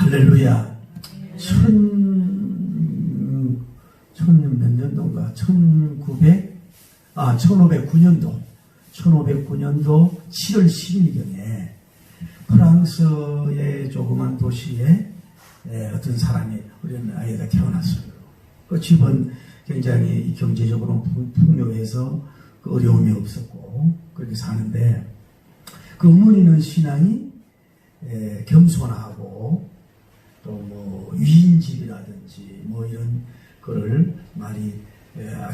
할렐루야. 몇 년도인가? 1509년도 7월 10일경에 프랑스의 조그만 도시에 어떤 사람이 어린 아이가 태어났어요. 그 집은 굉장히 경제적으로 풍요해서 그 어려움이 없었고 그렇게 사는데, 그 어머니는 신앙이 겸손하고 또 뭐 위인집이라든지 뭐 이런 거를 많이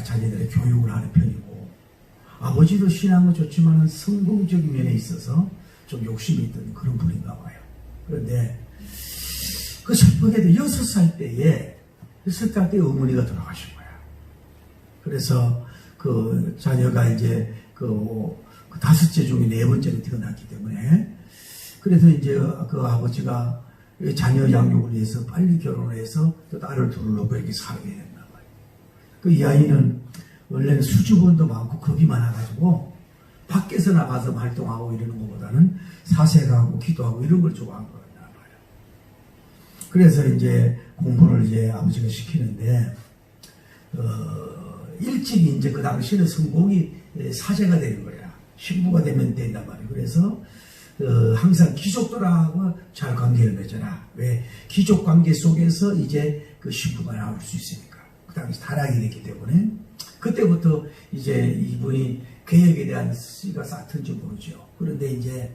자기들의 교육을 하는 편이고, 아버지도 신앙은 좋지만은 성공적인 면에 있어서 좀 욕심이 있던 그런 분인가 봐요. 그런데 그 슬프게도 6살 때에 어머니가 돌아가신 거야. 그래서 그 자녀가 이제 그 다섯째 중에 네 번째로 태어났기 때문에, 그래서 이제 그 아버지가 자녀 양육을 위해서 빨리 결혼해서 또 딸을 두르려고 이렇게 살게 됐나 봐요. 그 이 아이는 원래는 수줍음도 많고 겁이 많아가지고 밖에서 나가서 활동하고 이러는 것보다는 사색하고 기도하고 이런 걸 좋아한 거였나 봐요. 그래서 이제 공부를 이제 아버지가 시키는데, 일찍 이제 그 당시에는 성공이 사제가 되는 거야. 신부가 되면 된단 말이에요. 그래서 항상 귀족들하고 잘 관계를 맺어라. 왜? 귀족 관계 속에서 이제 그 신부가 나올 수 있으니까. 그 당시 타락이 됐기 때문에 그때부터 이제 이분이 개혁에 대한 씨가 싹튼지 모르죠. 그런데 이제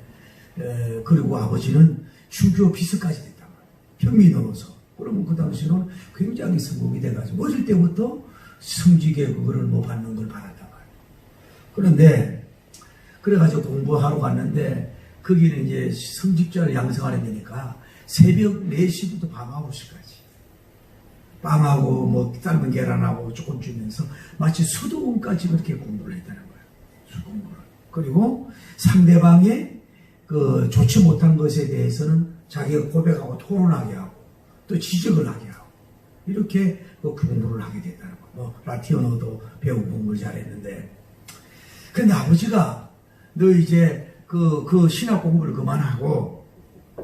그리고 아버지는 주교 비서까지 됐단 말이에요. 평미 넘어서. 그러면 그 당시는 굉장히 성공이 돼가지고 어릴 때부터 성직의 그거를 뭐 받는 걸 받았단 말이에요. 그런데 그래가지고 공부하러 갔는데 거기는 이제 성직자를 양성하려 되니까 새벽 4시부터 밤 9시까지 빵하고 뭐 삶은 계란하고 조금 주면서 마치 수도원까지 그렇게 공부를 했다는 거예요. 수공부를. 그리고 상대방의 그 좋지 못한 것에 대해서는 자기가 고백하고 토론하게 하고 또 지적을 하게 하고 이렇게 그 공부를 하게 됐다는 거예요. 뭐 라틴어도 배우고 공부를 잘했는데, 근데 아버지가 너 이제 그 신학 공부를 그만하고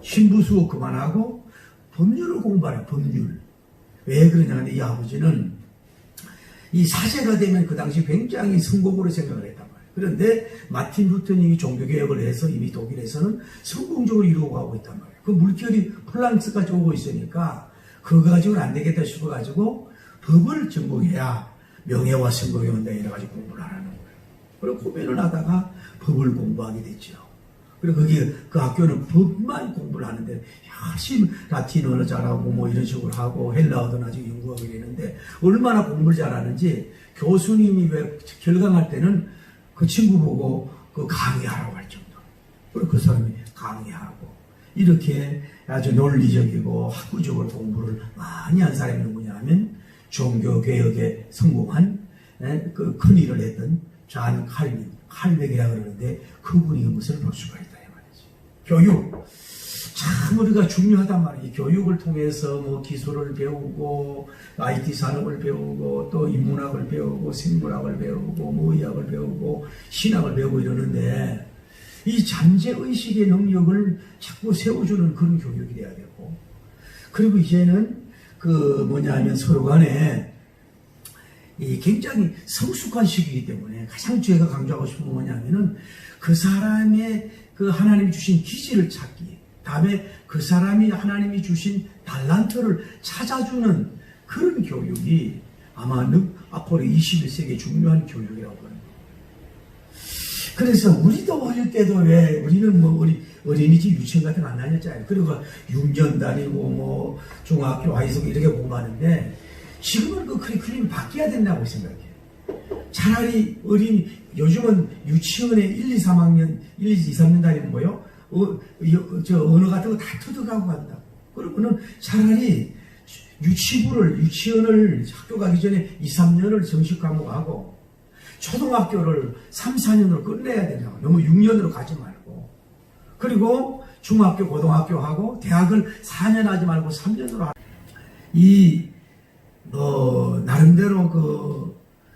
신부 수업 그만하고 법률을 공부하라. 법률. 왜 그러냐면 이 아버지는 이 사제가 되면 그 당시 굉장히 성공으로 생각을 했단 말이에요. 그런데 마틴 루터님이 종교개혁을 해서 이미 독일에서는 성공적으로 이루어 가고 있단 말이에요. 그 물결이 프랑스까지 오고 있으니까 그거 가지고는 안 되겠다 싶어가지고 법을 전공해야 명예와 성공이 온다 이래가지고 공부를 하라는 거예요. 그리고 고민을 하다가 법을 공부하게 됐죠. 그리고 그 학교는 법만 공부를 하는데 열심히 라틴어를 잘하고 뭐 이런 식으로 하고 헬라어도 나중에 연구하고 이랬는데, 얼마나 공부를 잘하는지 교수님이 왜 결강할 때는 그 친구 보고 그 강의하라고 할 정도. 그리고 그 사람이 강의하고 이렇게 아주 논리적이고 학구적으로 공부를 많이 한 사람이 누구냐 하면 종교개혁에 성공한 그 큰 일을 했던 잔 칼백이라고 그러는데 그분이 그것을 볼 수가 있다 이 말이지. 교육 참 우리가 중요하단 말이지. 교육을 통해서 뭐 기술을 배우고 IT 산업을 배우고 또 인문학을 배우고 생물학을 배우고 뭐 의학을 배우고 신학을 배우고 이러는데, 이 잠재의식의 능력을 자꾸 세워주는 그런 교육이 돼야 되고, 그리고 이제는 그 하면 서로 간에 이 굉장히 성숙한 시기이기 때문에 가장 제가 강조하고 싶은 건 뭐냐면은 그 사람의 그 하나님이 주신 기질을 찾기, 다음에 그 사람이 하나님이 주신 달란트를 찾아주는 그런 교육이 아마 앞으로 21세기의 중요한 교육이라고 하는 거예요. 그래서 우리도 어릴 때도 왜 우리는 뭐 어린이집 유치원 같은 거 안 다녔잖아요. 그리고 6년 다니고 뭐 중학교 하이스쿨 이렇게 공부하는데, 지금은 그 커리큘럼이 바뀌어야 된다고 생각해요. 차라리 요즘은 유치원에 1, 2, 3학년, 1, 2, 3년 다니는 거요. 언어 같은 거 다 터득하고 간다고. 그러면은 차라리 유치원을 학교 가기 전에 2, 3년을 정식 과목하고 초등학교를 3, 4년으로 끝내야 된다고. 너무 6년으로 가지 말고. 그리고 중학교, 고등학교 하고 대학을 4년 하지 말고 3년으로 하고. 나름대로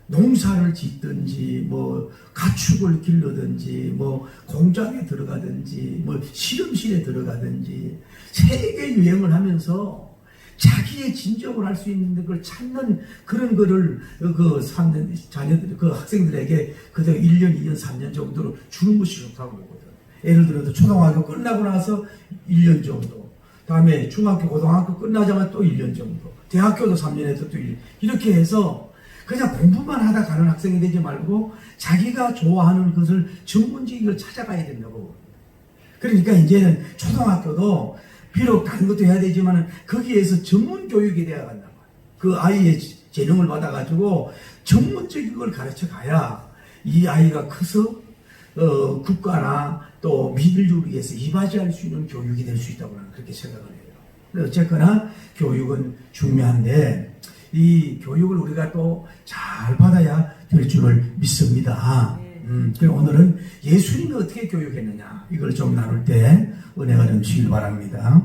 농사를 짓든지 뭐 가축을 기르든지 뭐 공장에 들어가든지 뭐 실험실에 들어가든지 세계 유행을 하면서 자기의 진정을 할 수 있는 걸 찾는 그런 거를 자녀들, 학생들에게 그저 1년, 2년, 3년 정도로 주는 것이 좋다고 보거든. 예를 들어서 초등학교 끝나고 나서 1년 정도, 다음에 중학교, 고등학교 끝나자마자 또 1년 정도, 대학교도 3년에서 또 1년, 이렇게 해서 그냥 공부만 하다 가는 학생이 되지 말고 자기가 좋아하는 것을 전문적인 걸 찾아가야 된다고. 그러니까 이제는 초등학교도 비록 다른 것도 해야 되지만 거기에서 전문 교육이 돼야 간다. 그 아이의 재능을 받아가지고 전문적인 걸 가르쳐 가야 이 아이가 커서 국가나 또 민족을 위해서 이바지할 수 있는 교육이 될 수 있다고 나는 그렇게 생각을 해요. 어쨌거나 교육은 중요한데 이 교육을 우리가 또 잘 받아야 될 줄을 믿습니다. 그리고 오늘은 예수님이 어떻게 교육했느냐 이걸 좀 나눌 때 은혜가 넘치길 바랍니다.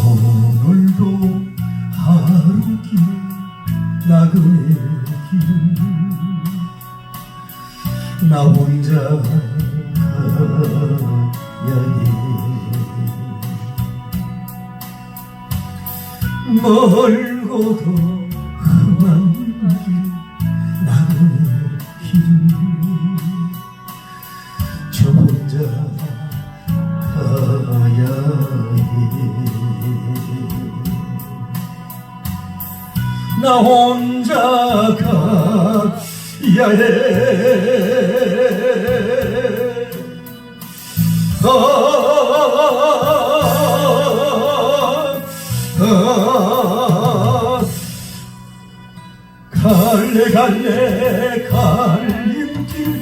오늘도 하루길 나그네 길 나 혼자 가야해 멀고도 험한 길 나그네 길 저 혼자 가야해 나 혼자 가야해 갈래 갈래 갈림길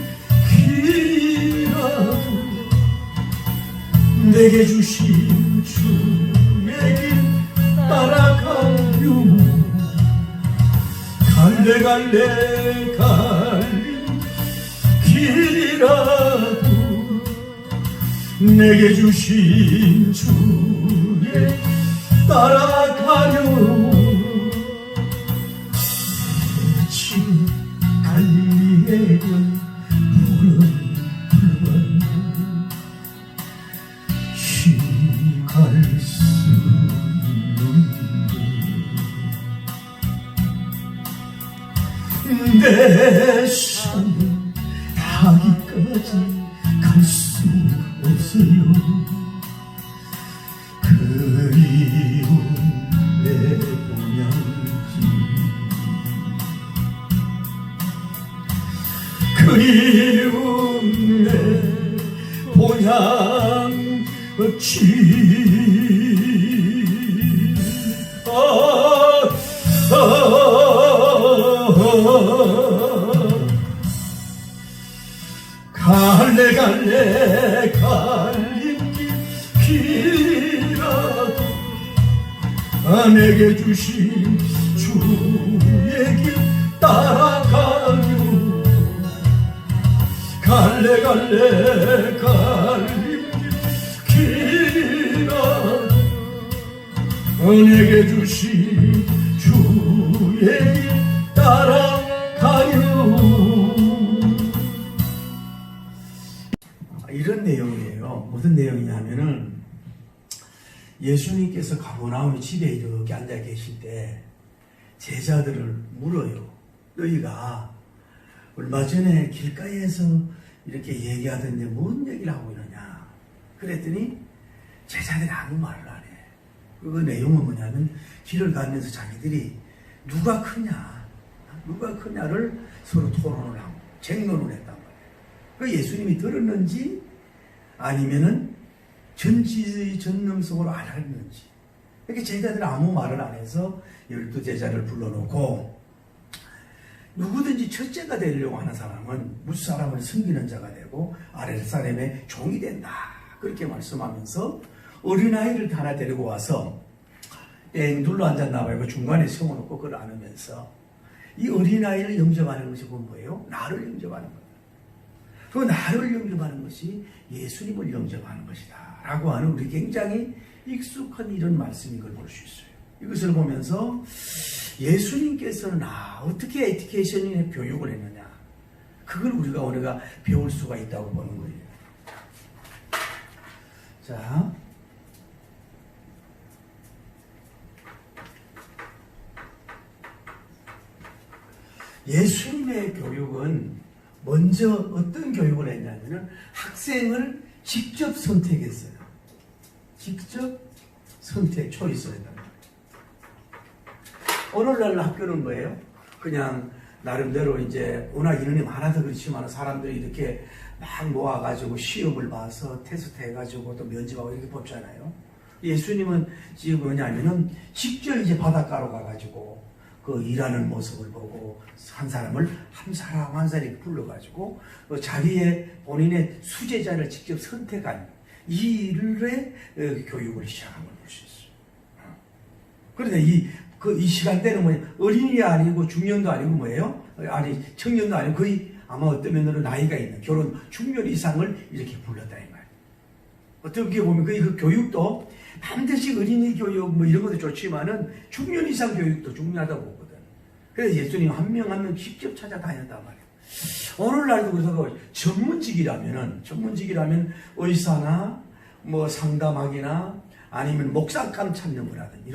길이라도 내게 주신 주의 길 따라가요 갈래 갈래 갈림 길이라도 내게 주신 주의 따라가요 지금 갈릴리의 별 푸른 푸른 쉬갈 수 있는데 내 삶은 닿기까지 갈 수 없어요 그리운 내 본향지 그리운 내 본향지 갈래 갈래 갈림길 길이라도 내게 주신 주의 길 따라가요 갈래 갈래 갈림길 길이라도 내게 주신 주의 길 따라가요 이런 내용이에요. 무슨 내용이냐면은 예수님께서 가버나움 집에 이렇게 앉아 계실 때 제자들을 물어요. 너희가 얼마 전에 길가에서 이렇게 얘기하던데 뭔 얘기를 하고 있느냐. 그랬더니 제자들이 아무 말을 안 해. 그 내용은 뭐냐면 길을 가면서 자기들이 누가 크냐를 서로 토론을 하고 쟁론을 했단 말이에요. 그 예수님이 들었는지 아니면은 전지전능성으로 알았는지 이렇게 제자들 아무 말을 안 해서 12제자를 불러놓고 누구든지 첫째가 되려고 하는 사람은 윗사람을 섬기는 자가 되고 아랫사람의 종이 된다 그렇게 말씀하면서 어린아이를 하나 데리고 와서 땡 둘러앉았나 봐요. 중간에 세워놓고 그걸 안으면서 이 어린아이를 영접하는 것이 뭐예요? 나를 영접하는 거예요. 그 나를 영접하는 것이 예수님을 영접하는 것이다 라고 하는 우리 굉장히 익숙한 이런 말씀인 걸 볼 수 있어요. 이것을 보면서 예수님께서는 어떻게 에듀케이션의 교육을 했느냐, 그걸 우리가 배울 수가 있다고 보는 거예요. 자, 예수님의 교육은 먼저 어떤 교육을 했냐면은 학생을 직접 선택했어요. 직접 선택, 초이스를 했단 말이에요. 오늘날 학교는 뭐예요? 그냥 나름대로 이제 워낙 인원이 많아서 그렇지만 사람들이 이렇게 막 모아가지고 시험을 봐서 테스트 해가지고 또 면접하고 이렇게 뽑잖아요. 예수님은 지금 뭐냐면은 직접 이제 바닷가로 가가지고 그 일하는 모습을 보고 한 사람을 한 사람 한 사람이 불러가지고 자기의 본인의 수제자를 직접 선택한 이 일의 교육을 시작한 걸 볼 수 있어요. 그런데 이 시간대는 뭐냐, 어린이 아니고 중년도 아니고 뭐예요? 아니 청년도 아니고 거의 아마 어떤 면으로 나이가 있는 결혼 중년 이상을 이렇게 불렀다 이 말이에요. 어떻게 보면 그 교육도 반드시 어린이 교육 뭐 이런 것도 좋지만은 중년 이상 교육도 중요하다고 보거든. 그래서 예수님 한 명 한 명 직접 찾아다녔단 말이에요. 오늘날도 그래서 전문직이라면 의사나 뭐 상담학이나 아니면 목사감 찾는 거라든지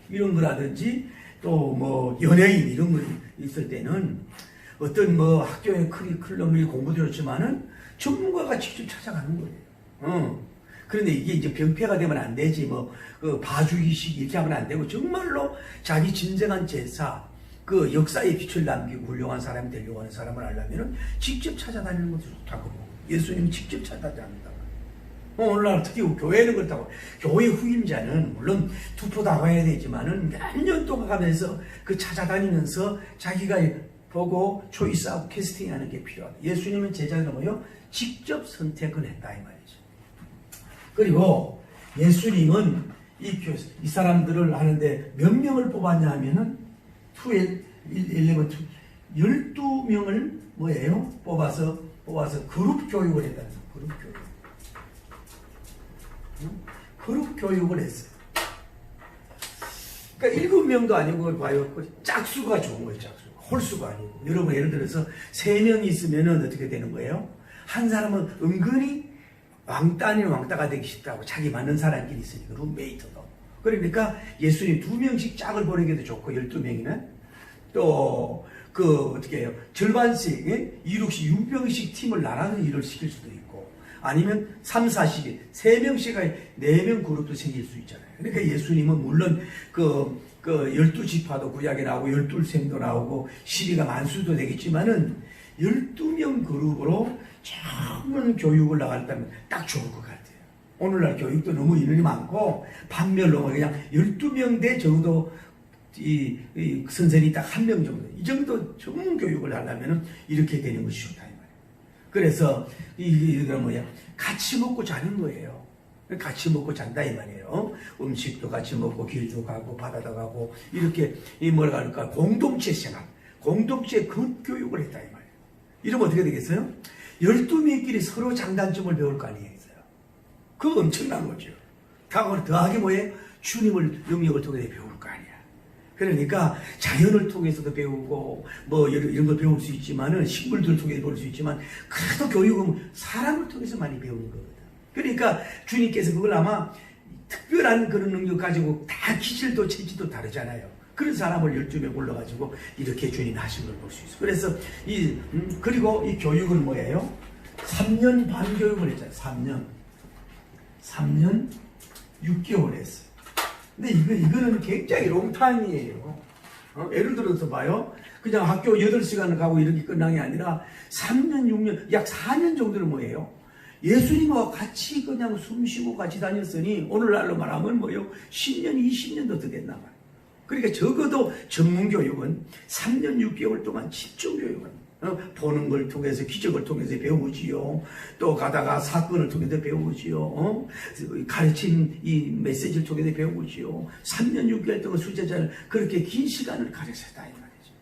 이런 거라든지 또 뭐 연예인 이런 거 있을 때는 어떤 뭐 학교의 커리큘럼이 공부도 좋지만은 전문가가 직접 찾아가는 거예요. 그런데 이게 이제 병폐가 되면 안 되지, 그 봐주기식 이렇게 하면 안 되고, 정말로 자기 진정한 제사, 그 역사에 빛을 남기고 훌륭한 사람이 되려고 하는 사람을 알려면은 직접 찾아다니는 것도 좋다고. 예수님이 직접 찾아다닌다. 오늘날 특히 교회는 그렇다고. 교회 후임자는 물론 투표 나가야 되지만은 몇 년 동안 가면서 그 찾아다니면서 자기가 보고 초이스하고 캐스팅하는 게 필요하다. 예수님은 제자들은 뭐요? 직접 선택을 했다 이 말이죠. 그리고 예수님은 이 사람들을 하는데 몇 명을 뽑았냐 하면은 12명을 뭐예요? 뽑아서 그룹 교육을 했다는 거예요. 그룹 교육. 그룹 교육을 했어요. 그러니까 7명도 아니고 봐요. 짝수가 좋은 거예요. 짝수. 홀수가 아니고. 여러분 예를 들어서 3명이 있으면은 어떻게 되는 거예요? 한 사람은 은근히 왕따가 되기 싫다고 자기 맞는 사람끼리 있으니까 룸메이트도. 그러니까 예수님 2명씩 짝을 보내기도 좋고 12명이면 또 어떻게 해요? 절반씩 2, 6명씩 팀을 나눠서 일을 시킬 수도 있고 아니면 3, 4씩 3명씩 4명 그룹도 생길 수 있잖아요. 그러니까 예수님은 물론 그 12지파도 구약에 나오고 12셈도 나오고 시리가 만수도 되겠지만은 12명 그룹으로 전문 교육을 나갔다면 딱 좋을 것 같아요. 오늘날 교육도 너무 인원이 많고 반별로 그냥 12명 대 적어도 이 선생님이 딱 1명 정도, 이 정도 전문 교육을 하려면 이렇게 되는 것이 좋다 이 말이에요. 그래서 이거 뭐야, 같이 먹고 자는 거예요. 같이 먹고 잔다 이 말이에요. 음식도 같이 먹고 길도 가고 바다도 가고 이렇게 뭐라 할까, 공동체 생활, 공동체 교육을 했다 이 말이에요. 이러면 어떻게 되겠어요? 12명끼리 서로 장단점을 배울 거 아니에요. 그거 엄청난 거죠. 더하기 뭐예요? 주님을 영역을 통해서 배울 거 아니야. 그러니까 자연을 통해서도 배우고 뭐 이런 걸 배울 수 있지만은 식물들을 통해서 배울 수 있지만 그래도 교육은 사람을 통해서 많이 배우는 거거든. 그러니까 주님께서 그걸 아마 특별한 그런 능력 가지고 다 기질도 체질도 다르잖아요. 그런 사람을 12명 불러가지고 이렇게 주님이 하신 걸 볼 수 있어. 그래서 그리고 이 교육은 뭐예요? 3년 반 교육을 했잖아요. 3년 6개월 했어요. 근데 이거는 굉장히 롱타임이에요. 예를 들어서 봐요. 그냥 학교 8시간을 가고 이렇게 끝난 게 아니라 3년, 6년, 약 4년 정도는 뭐예요? 예수님과 같이 그냥 숨 쉬고 같이 다녔으니 오늘날로 말하면 뭐예요? 10년, 20년도 더 됐나 봐요. 그러니까 적어도 전문교육은 3년 6개월 동안 집중교육은 보는 걸 통해서 기적을 통해서 배우지요. 또 가다가 사건을 통해서 배우지요. 가르친 이 메시지를 통해서 배우지요. 3년 6개월 동안 수제자를 그렇게 긴 시간을 가르쳤다 이 말이죠.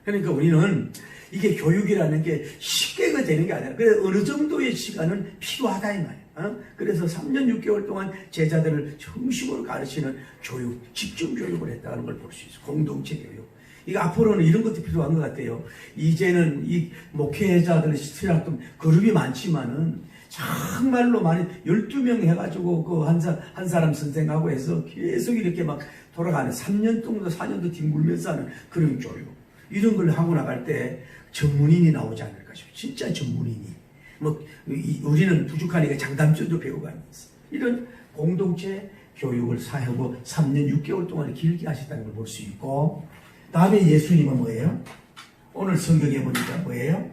그러니까 우리는 이게 교육이라는 게 쉽게 되는 게 아니라 그래서 어느 정도의 시간은 필요하다 이 말이에요. 그래서 3년 6개월 동안 제자들을 정식으로 가르치는 교육, 집중 교육을 했다는 걸 볼 수 있어요. 공동체 교육. 이거 앞으로는 이런 것도 필요한 것 같아요. 이제는 이 목회자들 스트라tum 그룹이 많지만은 정말로 많이 12명 해가지고 그 한 사람 선생하고 해서 계속 이렇게 막 돌아가는 3년 동안도 4년도 뒹굴면서 하는 그런 교육. 이런 걸 하고 나갈 때 전문인이 나오지 않을까 싶어요. 진짜 전문인이. 뭐 우리는 부족하니까 장단점도 배워가면서 이런 공동체 교육을 사하고 3년 6개월 동안 길게 하셨다는 걸 볼 수 있고, 다음에 예수님은 뭐예요? 오늘 성경에 보니까 뭐예요?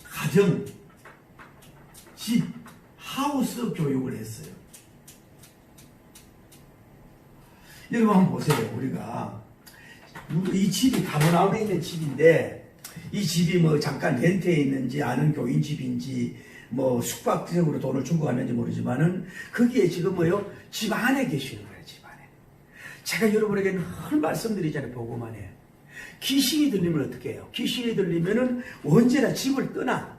가정, 집, 하우스 교육을 했어요. 여러분 한번 보세요. 우리가 이 집이 가버나움에 있는 집인데 이 집이 뭐 잠깐 렌트에 있는지 아는 교인 집인지 뭐 숙박적으로 돈을 주고 가는지 모르지만은 거기에 지금 뭐요? 집 안에 계시는 거예요. 집 안에. 제가 여러분에게는 늘 말씀드리잖아요. 보고만 해. 귀신이 들리면 어떻게 해요? 귀신이 들리면은 언제나 집을 떠나.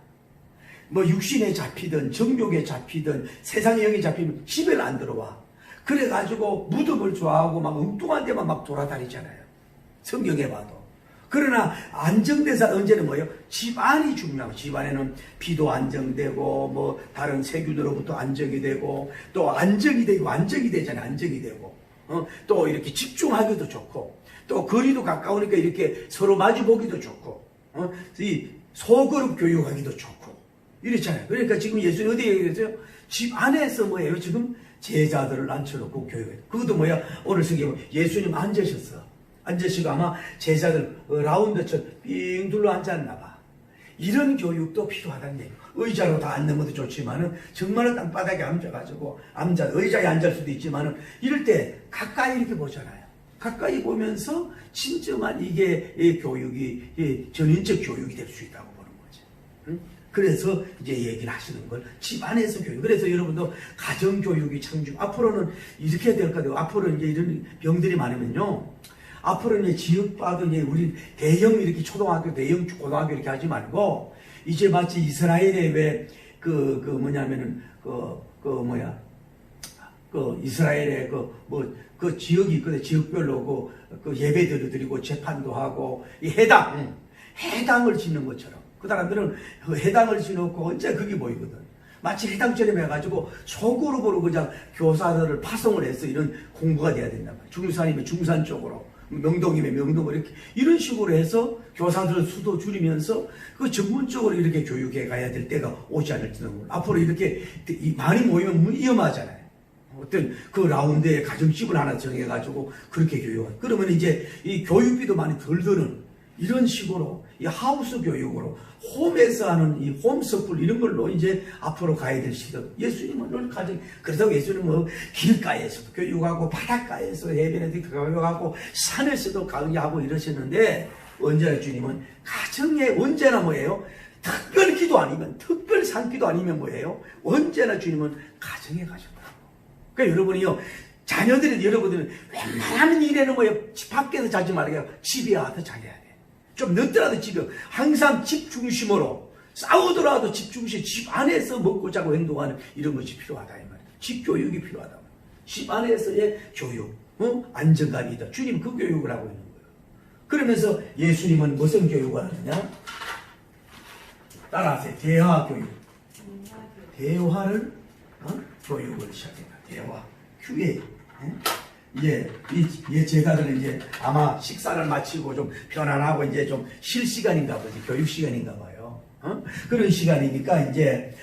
뭐 육신에 잡히든 정욕에 잡히든 세상의 영에 잡히면 집에 안 들어와. 그래가지고 무덤을 좋아하고 막 엉뚱한 데만 막 돌아다니잖아요. 성경에 봐도. 그러나 안정된 사람 언제는 뭐예요? 집안이 중요하고, 집안에는 비도 안정되고 뭐 다른 세균으로부터 안정이 되고 또 안정이 되고 안정이 되잖아요. 안정이 되고 또 이렇게 집중하기도 좋고 또 거리도 가까우니까 이렇게 서로 마주 보기도 좋고 이 소그룹 교육하기도 좋고 이렇잖아요. 그러니까 지금 예수님 어디에 얘기했어요? 집 안에서 뭐예요? 지금 제자들을 앉혀놓고 교육해요. 그것도 뭐야? 오늘 성경에 예수님 앉으셨어. 앉으시고 아마 제자들 라운드처럼 삥 둘러 앉았나 봐. 이런 교육도 필요하다는 얘기예요. 의자로 다 앉는 것도 좋지만은 정말로 땅바닥에 앉아가지고 의자에 앉을 수도 있지만은 이럴 때 가까이 이렇게 보잖아요. 가까이 보면서 진정한 이게 교육이 전인적 교육이 될 수 있다고 보는 거죠. 응? 그래서 이제 얘기를 하시는 걸 집안에서 교육. 그래서 여러분도 가정교육이 참 앞으로는 이렇게 될 것 같아요. 앞으로 이제 이런 병들이 많으면요. 앞으로는 지역봐도 이제 우리 대형 이렇게 초등학교, 대형 고등학교 이렇게 하지 말고 이제 마치 이스라엘에 왜 뭐냐면은 이스라엘에 그 지역이 있거든. 지역별로 그 예배들을 드리고 재판도 하고 이 해당을 짓는 것처럼 그 사람들은 그 해당을 지놓고 언제 그게 보이거든. 마치 해당처럼 해가지고 속으로 그냥 교사들을 파송을 해서 이런 공부가 돼야 된단 말이야. 중산이면 중산 쪽으로, 명동이면 명동으로 이런 식으로 해서 교사들 수도 줄이면서 그 전문적으로 이렇게 교육해 가야 될 때가 오지 않을지도 모르고 앞으로 이렇게 많이 모이면 위험하잖아요. 어떤 그 라운드에 가정집을 하나 정해가지고 그렇게 교육하고 그러면 이제 이 교육비도 많이 덜 드는 이런 식으로 이 하우스 교육으로 홈에서 하는 이 홈스쿨 이런 걸로 이제 앞으로 가야 될 시대. 예수님은 늘 가정, 그렇다고 예수님은 뭐 길가에서도 교육하고 바닷가에서 해변에도 교육하고 산에서도 강의하고 이러셨는데 언제나 주님은 가정에 언제나 뭐예요? 특별 기도 아니면 특별 산기도 아니면 뭐예요? 언제나 주님은 가정에 가셨다고. 그러니까 여러분이요. 자녀들이 여러분들은 웬만한 일에는 뭐예요? 집 밖에서 자지 말고 집에 와서 자야 돼. 좀 늦더라도 집에 항상 집 중심으로 싸우더라도 집 중심 집 안에서 먹고 자고 행동하는 이런 것이 필요하다 이 말이에요. 집 교육이 필요하다. 집 안에서의 교육, 안정감이다. 주님 그 교육을 하고 있는 거예요. 그러면서 예수님은 무슨 교육을 하느냐? 따라하세요. 대화 교육. 대화를 교육을 시작했다. 대화, QA. 이 제자들은 이제 아마 식사를 마치고 좀 편안하고 이제 좀 쉴 시간인가 보지. 교육 시간인가 봐요. 그런 시간이니까 이제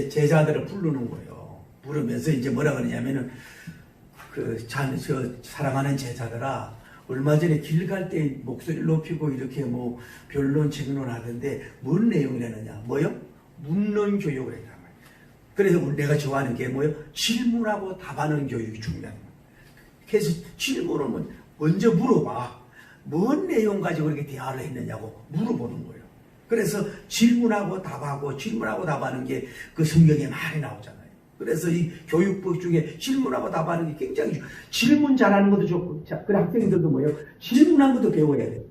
제자들을 부르는 거예요. 부르면서 이제 뭐라 그러냐면은 사랑하는 제자들아, 얼마 전에 길 갈 때 목소리를 높이고 이렇게 뭐 변론 책론 하던데 뭔 내용이라느냐? 뭐요? 묻는 교육을 했단 말이에요. 그래서 내가 좋아하는 게 뭐요? 질문하고 답하는 교육이 중요한 거예요. 그래서 질문은 먼저 물어봐. 뭔 내용 가지고 그렇게 대화를 했느냐고 물어보는 거예요. 그래서 질문하고 답하는 게 그 성경에 많이 나오잖아요. 그래서 이 교육법 중에 질문하고 답하는 게 굉장히 중요해요. 질문 잘하는 것도 좋고, 자, 그 학생들도 뭐예요? 질문하는 것도 배워야 돼요.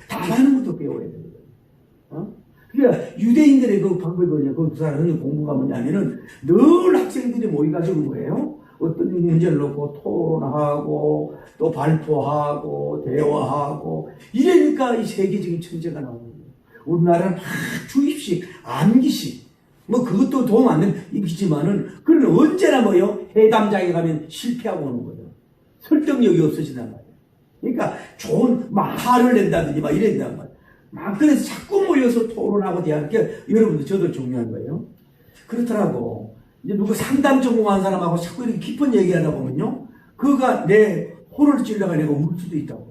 답하는 것도 배워야 되거든요. 그러니까 유대인들의 그 방법이 그 사람의 공부가 뭐냐면은 늘 학생들이 모여가지고 뭐예요? 어떤 문제를 놓고 토론하고 또 발표하고 대화하고 이러니까 이 세계적인 천재가 나오는 거예요. 우리나라는 막 주입식, 암기식 뭐 그것도 도움 안 되지만은 그런 언제나 뭐요? 회담장에 가면 실패하고 오는 거예요. 설득력이 없어진단 말이에요. 그러니까 좋은 말을 낸다든지 막 이런단 말이에요. 막 그래서 자꾸 모여서 토론하고 대화하는 게 여러분들 저도 중요한 거예요. 그렇더라고. 이제 누구 상담 전공한 사람하고 자꾸 이렇게 깊은 얘기하다 보면요. 그가 내 호를 찔러가 내가 울 수도 있다고요.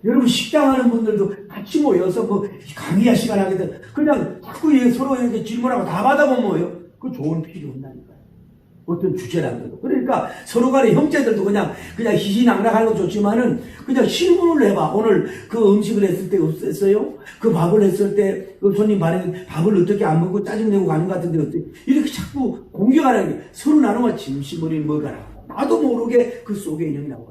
여러분 식당 하는 분들도 같이 모여서 뭐 강의할 시간 하게 돼. 그냥 자꾸 서로 이렇게 질문하고 다 받아보면 뭐예요? 그 좋은 필요 없나니까요. 어떤 주제라도. 그러니까 서로 간에 형제들도 그냥 희희낙낙하는 거 좋지만은 그냥 실문을 해봐. 오늘 그 음식을 했을 때 어땠어요? 그 밥을 했을 때 그 손님 반응이 밥을 어떻게 안 먹고 짜증내고 가는 것 같은데 어때? 이렇게 자꾸 공격하는 게 서로 나누면 진심으로 뭐가 나고 나도 모르게 그 속에 인형이 나오고.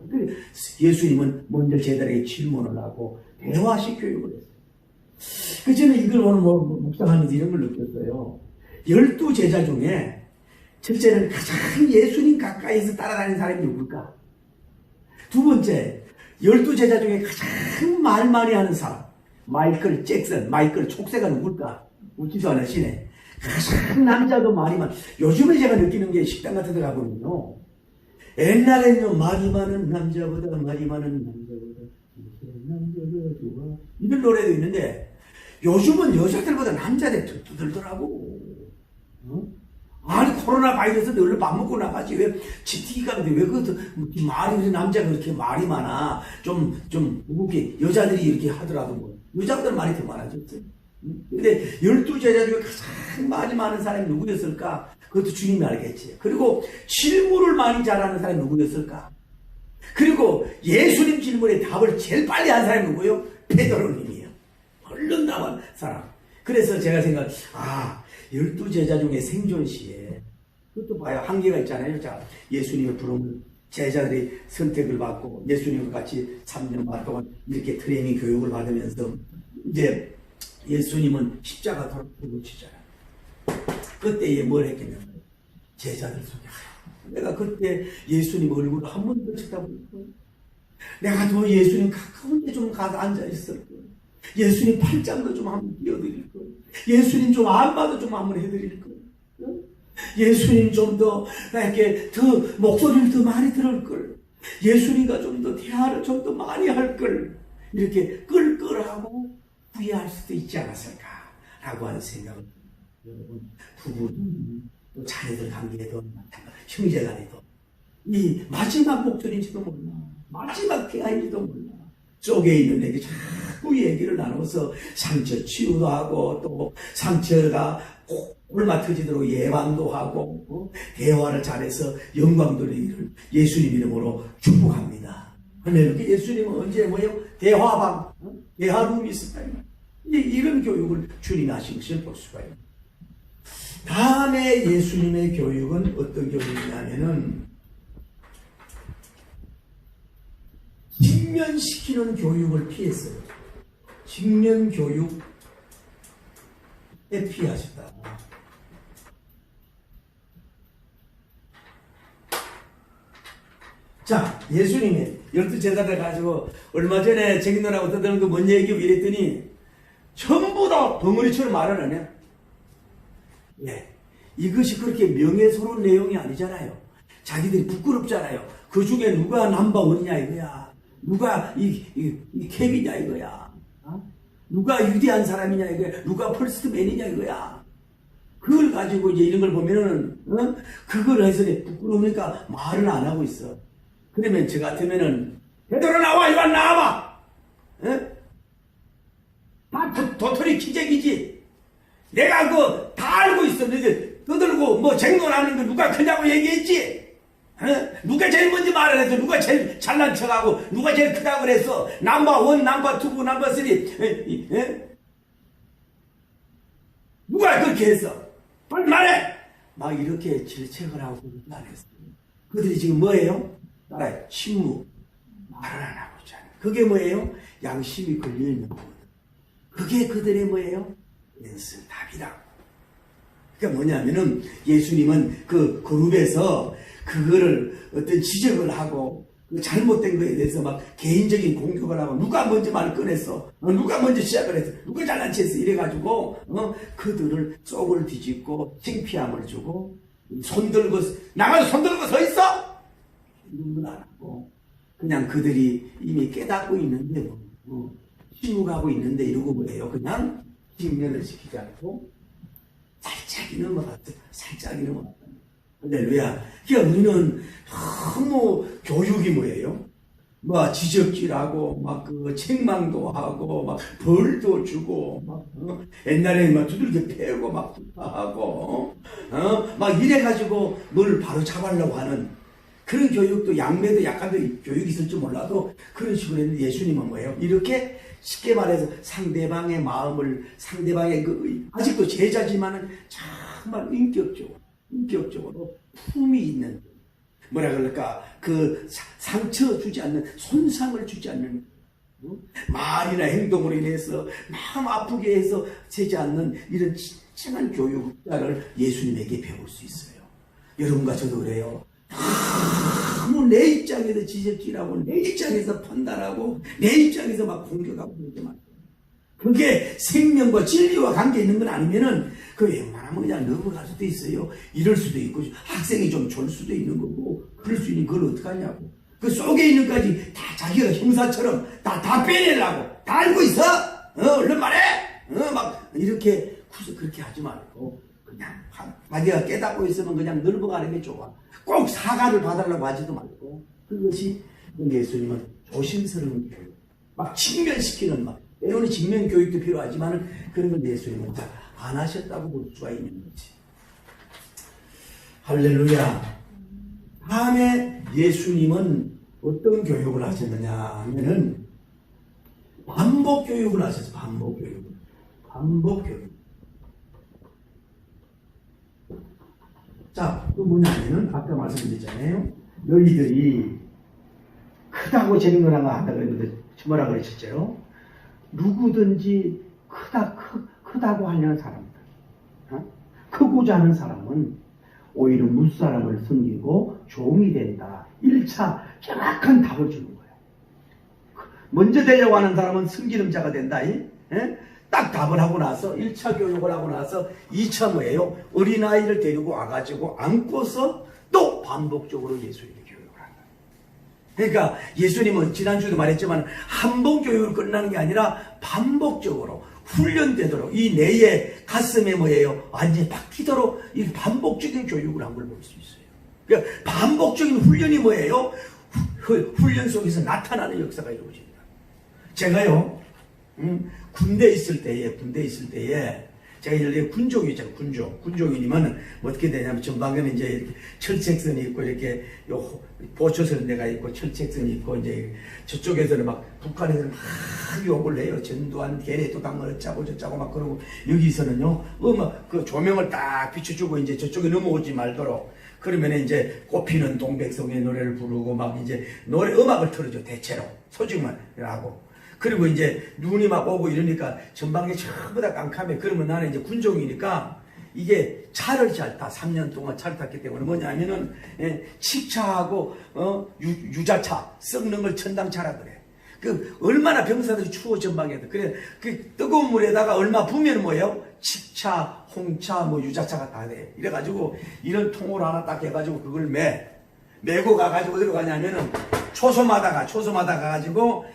예수님은 먼저 제자에게 질문을 하고 대화식 교육을 했어요. 그 저는 이걸 오늘 묵상하면서 이런 걸 느꼈어요. 12제자 중에 첫째는 가장 예수님 가까이서 따라다니는 사람이 누굴까? 두 번째, 12제자 중에 가장 말 많이 하는 사람, 마이클 잭슨, 마이클 촉새가 누굴까? 웃지도 않으시네. 가장 남자도 말이 많아. 요즘에 제가 느끼는 게 식당 같은 데 가보면요. 옛날에는요, 말이 많은 남자보다 말이 많은 남자보다 남자가 좋아. 이런 노래도 있는데 요즘은 여자들보다 남자들 두들더라고. 아니 코로나 바이러스 늘 밥 먹고 나가지 왜 치티기 가는데 왜 말이 남자가 그렇게 말이 많아 좀 이렇게 여자들이 이렇게 하더라도 뭐 여자들 말이 더 많아졌지. 근데 12제자 중에 가장 말이 많은 사람이 누구였을까? 그것도 주님이 알겠지. 그리고 질문을 많이 잘하는 사람이 누구였을까? 그리고 예수님 질문에 답을 제일 빨리 한 사람이 누구예요? 베드로님이에요. 얼른 답한 사람. 그래서 제가 12제자 중에 생존 시에 그것도 봐요. 한계가 있잖아요. 자, 예수님의 부름을 제자들이 선택을 받고 예수님과 같이 3년 반 동안 이렇게 트레이닝 교육을 받으면서 이제 예수님은 십자가 돌을 붙이잖아요. 그때에 뭘 했겠냐면 제자들 속에 내가 그때 예수님 얼굴을 한 번도 쳐다볼 거야. 내가 더 예수님 가까운 데 좀 가서 앉아있을 거야. 예수님 팔짱도 좀 한번 띄워드릴 거야. 예수님 좀 안마도 좀 한번 해드릴 거야. 예수님 좀 더 이렇게 더 목소리를 더 많이 들을 걸. 예수님과 좀 더 대화를 좀 더 많이 할 걸. 이렇게 끌끌하고 후회할 수도 있지 않았을까라고 하는 생각을 여러분 부부든 또 자녀들 관계에도 형제간에도 이 마지막 목소리인지도 몰라. 마지막 대화인지도 몰라. 속에 있는 내게 자꾸 얘기를 나눠서 상처 치유도 하고 또 상처가 꼴마 터지도록 예방도 하고 대화를 잘해서 영광 돌리기를 예수님 이름으로 축복합니다. 그런데 예수님은 언제 뭐예요? 대화방, 대화룸이 있을까요? 이런 교육을 주님이 하신 것을 볼 수가 있어요. 다음에 예수님의 교육은 어떤 교육이냐면은 직면시키는 교육을 피했어요. 직면 교육에 피하셨다. 자, 예수님이 12제자들 가지고 얼마 전에 정인들하고 떠드는 거 뭔 얘기고 이랬더니 전부 다 덩어리처럼 말을 하네. 예. 이것이 그렇게 명예스러운 내용이 아니잖아요. 자기들이 부끄럽잖아요. 그 중에 누가 넘버원이냐 이거야. 누가 이 캡이냐 이거야. 누가 위대한 사람이냐 이거야. 누가 퍼스트맨이냐 이거야. 그걸 가지고 이제 이런 걸 보면은 그걸 해서 부끄러우니까 말을 안 하고 있어. 그러면 저 같으면은 베드로 나와 이만 나와봐. 다 도토리 기적이지. 내가 그거 다 알고 있어. 너희들 떠들고 뭐 쟁론하는 거 누가 크냐고 얘기했지. 누가 제일 먼저 말을 해서 누가 제일 잘난 척하고 누가 제일 크다고 그랬어. 넘버 1, 넘버 2, 넘버 3 누가 그렇게 했어. 빨리 말해. 막 이렇게 질책을 하고 말했어. 그들이 지금 뭐예요? 나라의 침묵, 말을 안 하고 있잖아요. 그게 뭐예요? 양심이 걸려있는 거거든. 그게 그들의 뭐예요? 그것은 답이라고. 그러니까 뭐냐면은 예수님은 그 그룹에서 그거를 어떤 지적을 하고 그 잘못된 거에 대해서 막 개인적인 공격을 하고 누가 먼저 말을 꺼냈어, 누가 먼저 시작을 했어, 누가 잘난 체했어 이래가지고 그들을 속을 뒤집고 창피함을 주고 손들고 나가서 손들고 서 있어 이런 건 안 하고 그냥 그들이 이미 깨닫고 있는데 침묵하고 있는데 이러고 뭐예요? 그냥 직면을 시키지 않고 살짝이 넘어갔다. 살짝이 넘어갔다. 할렐루야. 그러니까 우리는 너무 교육이 뭐예요? 막 지적질하고 막 그 책망도 하고 막 벌도 주고 막 옛날에 막 두들겨 패고 막 하고 막 이래가지고 뭘 바로 잡으려고 하는 그런 교육도 양매도 약간도 교육이 있을지 몰라도 그런 식으로 했는데 예수님은 뭐예요? 이렇게 쉽게 말해서 상대방의 마음을 상대방의 아직도 제자지만은 정말 인격적으로 품이 있는 뭐라 그럴까 그 상처 주지 않는 손상을 주지 않는 말이나 행동으로 인해서 마음 아프게 해서 되지 않는 이런 진정한 교육자를 예수님에게 배울 수 있어요. 여러분과 저도 그래요. 너무 내 입장에서 지적질하고 내 입장에서 판단하고 내 입장에서 막 공격하고 그러지 말고 그게 생명과 진리와 관계 있는 건 아니면은 그 웬만하면 그냥 넘어갈 수도 있어요. 이럴 수도 있고 학생이 좀 졸 수도 있는 거고 그럴 수 있는 걸 어떡하냐고 그 속에 있는 까지 다 자기가 형사처럼 다 빼내려고 다 알고 있어 얼른 말해 막 이렇게 그렇게 하지 말고 그냥 자기가 깨닫고 있으면 그냥 넘어가는 게 좋아. 꼭 사과를 받으려고 하지도 말고 그것이 예수님은 조심스러운 교육 막 직면시키는 막 때로는 직면 교육도 필요하지만 그런 건 예수님은 다 안 하셨다고 볼 수가 있는 거지. 할렐루야. 다음에 예수님은 어떤 교육을 하셨느냐 하면은 반복 교육을 하셨어요. 반복 교육. 자, 또 뭐냐면은 아까 말씀드렸잖아요. 너희들이 크다고 재밌는 거 한다 그랬는데 뭐라 그러셨죠? 누구든지 크다고 하려는 사람들, 크고자 하는 사람은 오히려 무사람을 섬기고 종이 된다. 1차 정확한 답을 주는 거예요. 먼저 되려고 하는 사람은 섬기는 자가 된다. 딱 답을 하고 나서 1차 교육을 하고 나서 2차 뭐예요? 어린아이를 데리고 와가지고 안고서 또 반복적으로 예수님의 교육을 한다. 그러니까 예수님은 지난주에도 말했지만 한 번 교육을 끝나는 게 아니라 반복적으로 훈련되도록 이 뇌의 가슴에 뭐예요? 완전히 박히도록 이 반복적인 교육을 한 걸 볼 수 있어요. 그러니까 반복적인 훈련이 뭐예요? 훈련 속에서 나타나는 역사가 이루어집니다. 제가요, 군대 있을 때에 제가 예를 들어 군종이 있잖아요. 군종이니면 어떻게 되냐면 전방에는 이제 이렇게 철책선이 있고 이렇게 보초선 데가 있고 철책선이 있고 이제 저쪽에서는 막 북한에서는 막 욕을 해요. 전두환 걔네 또 당을 어쩌고 저쩌고 막 그러고 여기서는요 그 조명을 딱 비춰주고 이제 저쪽에 넘어오지 말도록 그러면 이제 꽃피는 동백송의 노래를 부르고 막 이제 음악을 틀어줘. 대체로 소직만 하고 그리고 이제 눈이 막 오고 이러니까 전방에 전부 다 깜깜해. 그러면 나는 이제 군종이니까 이게 차를 잘 타. 3년 동안 차를 탔기 때문에 뭐냐면은 칡차하고 유자차 썩는 걸 천당차라 그래. 그 얼마나 병사들이 추워 전방에도 그래. 그 뜨거운 물에다가 얼마 부면 뭐예요? 칡차, 홍차, 뭐 유자차가 다 돼. 이래가지고 이런 통으로 하나 딱 해가지고 그걸 메고 가가지고 어디로 가냐면은 초소마다 가가지고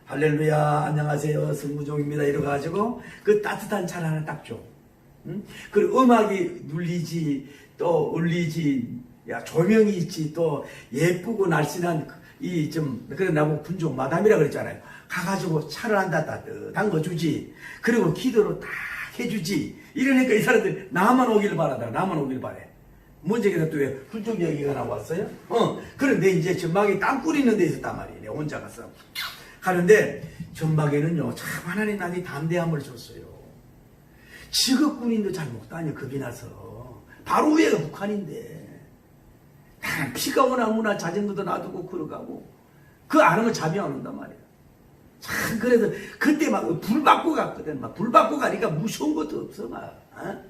할렐루야 안녕하세요 성무종입니다 이러가지고 그 따뜻한 차를 하나 딱 줘. 그리고 음악이 눌리지 또 울리지 야 조명이 있지 또 예쁘고 날씬한 이 좀 그래 나보고 군종 마담이라 그랬잖아요. 가가지고 차를 한다 따뜻한 거 주지. 그리고 기도로 딱 해주지. 이러니까 이 사람들 나만 오길 바라더라. 나만 오길 바래. 먼저기다 또 왜 군종 얘기가 나왔어요? 그런데 이제 전방에 땅 뿌리는 데 있었단 말이에요. 내가 혼자 가서 가는데 전방에는요 참 하나님 나한테 담대함을 줬어요. 직업군인도 잘 못 다녀. 겁이 나서. 바로 위에가 북한인데 다 피가 오나 무나 자전거도 놔두고 걸어가고 그 안하면 잠이 안 온단 말이에요. 참, 그래도 그때 막 불 받고 갔거든. 막 불 받고 가니까 무서운 것도 없어, 막. 어?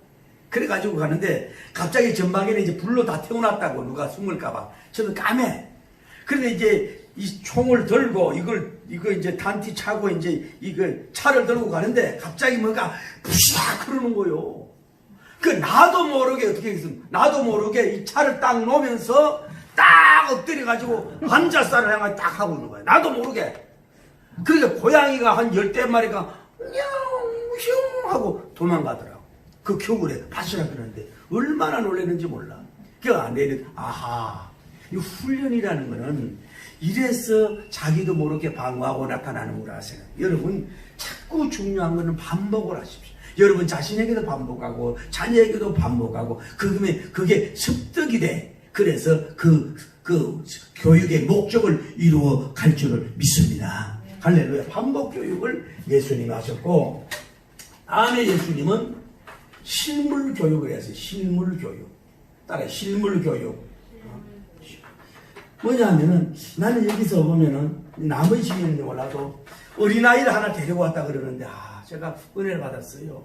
그래가지고 가는데 갑자기 전방에는 이제 불로 다 태워놨다고 누가 숨을까봐. 저는 까매. 그런데 이제 이 총을 들고 이거 이제 단티 차고 이제 이거 차를 들고 가는데 갑자기 뭔가 부시락 그러는 거요. 그 나도 모르게 어떻게 했으면 나도 모르게 이 차를 딱 놓으면서 딱 엎드려가지고 한자살을 향해 딱 하고 있는 거야. 나도 모르게. 그러니까 고양이가 한 10대 마리가 냥슝 하고 도망가더라고. 그 겨울에 바시락 그러는데 얼마나 놀랐는지 몰라. 그 안에 아하, 이 훈련이라는 거는 이래서 자기도 모르게 방어하고 나타나는구나 생각. 여러분 자꾸 중요한 거는 반복을 하십시오. 여러분 자신에게도 반복하고 자녀에게도 반복하고 그러면 그게 습득이 돼. 그래서 그 교육의 목적을 이루어 갈 줄을 믿습니다. 할렐루야. 반복 교육을 예수님이 하셨고, 다음에 예수님은 실물 교육을 했어요. 실물 교육. 따라 실물 교육. 뭐냐면은 나는 여기서 보면은 남의 시민인지 몰라도 어린아이를 하나 데리고 왔다 그러는데 제가 은혜를 받았어요.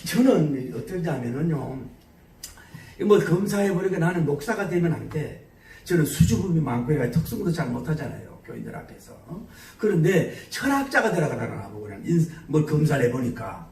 저는 어떠냐면은요, 뭐 검사해보니까 나는 목사가 되면 안 돼. 저는 수줍음이 많고 해가 특성도 잘 못하잖아요, 교인들 앞에서. 그런데 철학자가 들어가라나 보고 그냥 뭐 검사를 해보니까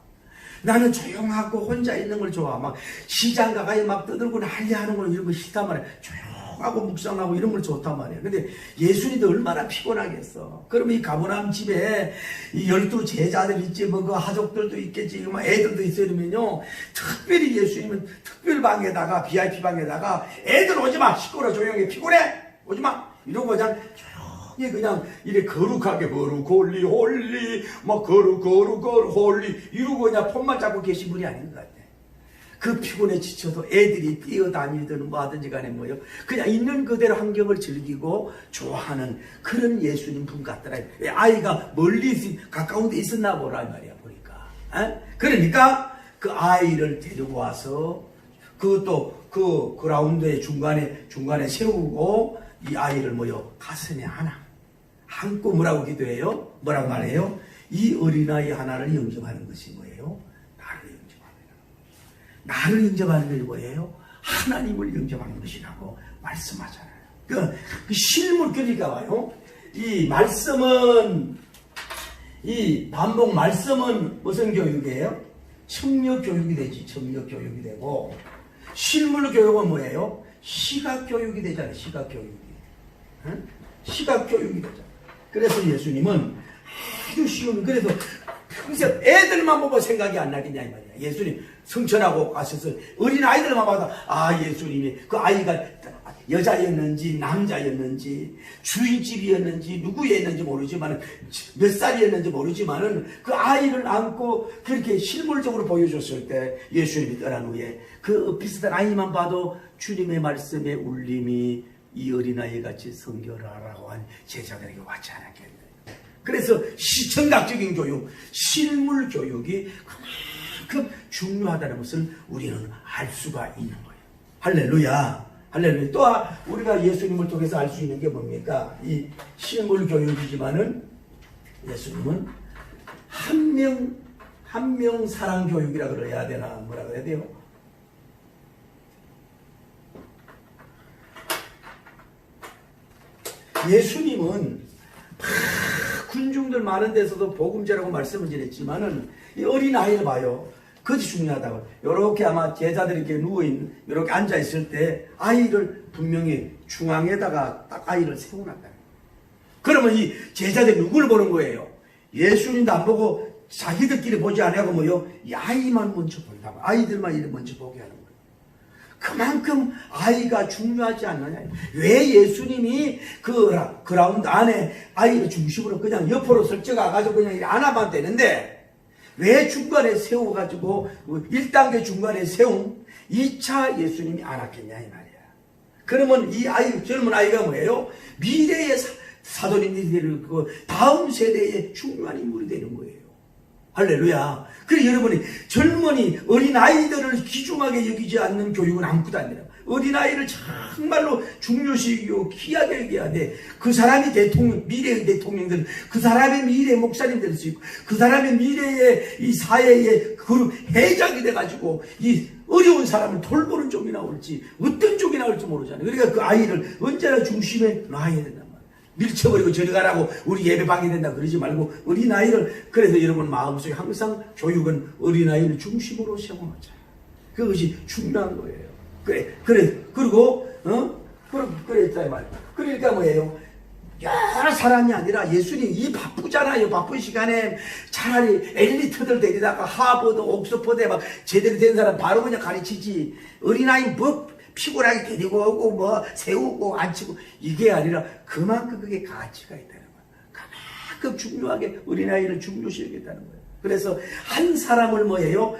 나는 조용하고 혼자 있는 걸 좋아. 막 시장 가까이 막 떠들고 난리하는 걸 이런 거 싫단 말이야. 조용하고 묵상하고 이런 걸 좋단 말이야. 근데 예수님도 얼마나 피곤하겠어. 그러면 이 가버나움 집에 이 12제자들 있지, 뭐 그 하족들도 있겠지, 뭐 애들도 있어 이러면요, 특별히 예수님은 특별 방에다가 VIP 방에다가 애들 오지마, 시끄러, 조용히, 피곤해, 오지마 이러고 그냥 이래 거룩하게 홀리 막 거룩 홀리 이러고 그냥 폰만 잡고 계신 분이 아닌 것 같아. 그 피곤에 지쳐도 애들이 뛰어다니든 뭐 하든지 간에 뭐요, 그냥 있는 그대로 환경을 즐기고 좋아하는 그런 예수님 분 같더라. 아이가 멀리 가까운 데 있었나 보라 말이야 보니까. 그러니까 그 아이를 데리고 와서 그것도 그 그라운드의 중간에 세우고 이 아이를 가슴에 안고 뭐라고 기도해요? 뭐라고 말해요? 이 어린아이 하나를 영접하는 것이 뭐예요? 나를 영접하는 것이 뭐예요? 하나님을 영접하는 것이라고 말씀하잖아요. 그 실물, 그러니까 봐요. 이 반복 말씀은 무슨 교육이에요? 청력 교육이 되지. 청력 교육이 되고, 실물 교육은 뭐예요? 시각 교육이 되잖아요. 시각 교육이. 응? 시각 교육이 되잖아요. 그래서 예수님은 아주 쉬운, 그래서 평생 애들만 보고 생각이 안 나겠냐 이 말이야. 예수님 성천하고 가셔서 어린 아이들만 봐도 예수님이 그 아이가 여자였는지 남자였는지 주인집이었는지 누구였는지 모르지만 몇 살이었는지 모르지만은 그 아이를 안고 그렇게 실물적으로 보여줬을 때 예수님이 떠난 후에 그 비슷한 아이만 봐도 주님의 말씀에 울림이 이 어린아이 같이 성결하라고 한 제자들에게 왔지 않았겠느냐. 그래서 시청각적인 교육, 실물 교육이 그만큼 중요하다는 것을 우리는 알 수가 있는 거예요. 할렐루야. 할렐루야. 또 우리가 예수님을 통해서 알 수 있는 게 뭡니까? 이 실물 교육이지만은 예수님은 한 명 사랑 교육이라 그래야 되나, 뭐라 그래야 돼요? 예수님은 군중들 많은 데서도 복음제라고 말씀을 드렸지만은 이 어린 아이를 봐요. 그것이 중요하다고. 요렇게 아마 제자들이 이렇게 누워있는, 요렇게 앉아있을 때 아이를 분명히 중앙에다가 딱 아이를 세워놨다. 그러면 이 제자들이 누구를 보는 거예요? 예수님도 안 보고 자기들끼리 보지 않고 이 아이만 먼저 본다고. 아이들만 이렇게 먼저 보게 하는 거예요. 그만큼 아이가 중요하지 않느냐. 왜 예수님이 그 그라운드 안에 아이를 중심으로 그냥 옆으로 설정해가지고 그냥 안아만 되는데, 왜 중간에 세워가지고 1단계 중간에 세운 2차 예수님이 안 왔겠냐 이 말이야. 그러면 이 아이, 젊은 아이가 뭐예요? 미래의 사도님들이 되는 그 다음 세대의 중요한 인물이 되는 거예요. 할렐루야. 그래 여러분이 젊은이 어린 아이들을 귀중하게 여기지 않는 교육은 아무것도 안 돼요. 어린아이를 정말로 중요시 여기고 귀하게 여겨야 돼. 그 사람이 미래의 대통령들, 그 사람의 미래의 목사님 될 수 있고, 그 사람의 미래의 이 사회의 그 회장이 돼가지고 이 어려운 사람을 돌보는 쪽이 나올지 어떤 쪽이 나올지 모르잖아요. 그러니까 그 아이를 언제나 중심에 놔야 된단 말이에요. 밀쳐버리고 저리 가라고 우리 예배 방해된다 그러지 말고 어린아이를, 그래서 여러분 마음속에 항상 교육은 어린아이를 중심으로 세워놓자. 그것이 중요한 거예요. 그리고 그랬다 말이야. 그러니까 뭐예요? 여러 사람이 아니라 예수님 이 바쁘잖아요. 바쁜 시간에 차라리 엘리트들 데리다가 하버드, 옥스퍼드에 막 제대로 된 사람 바로 그냥 가르치지. 어린아이 뭐 피곤하게 데리고 오고 뭐 세우고 앉히고 이게 아니라 그만큼 그게 가치가 있다는 거예요. 그만큼 중요하게 어린아이를 중요시 여겼다는 거예요. 그래서 한 사람을 뭐예요?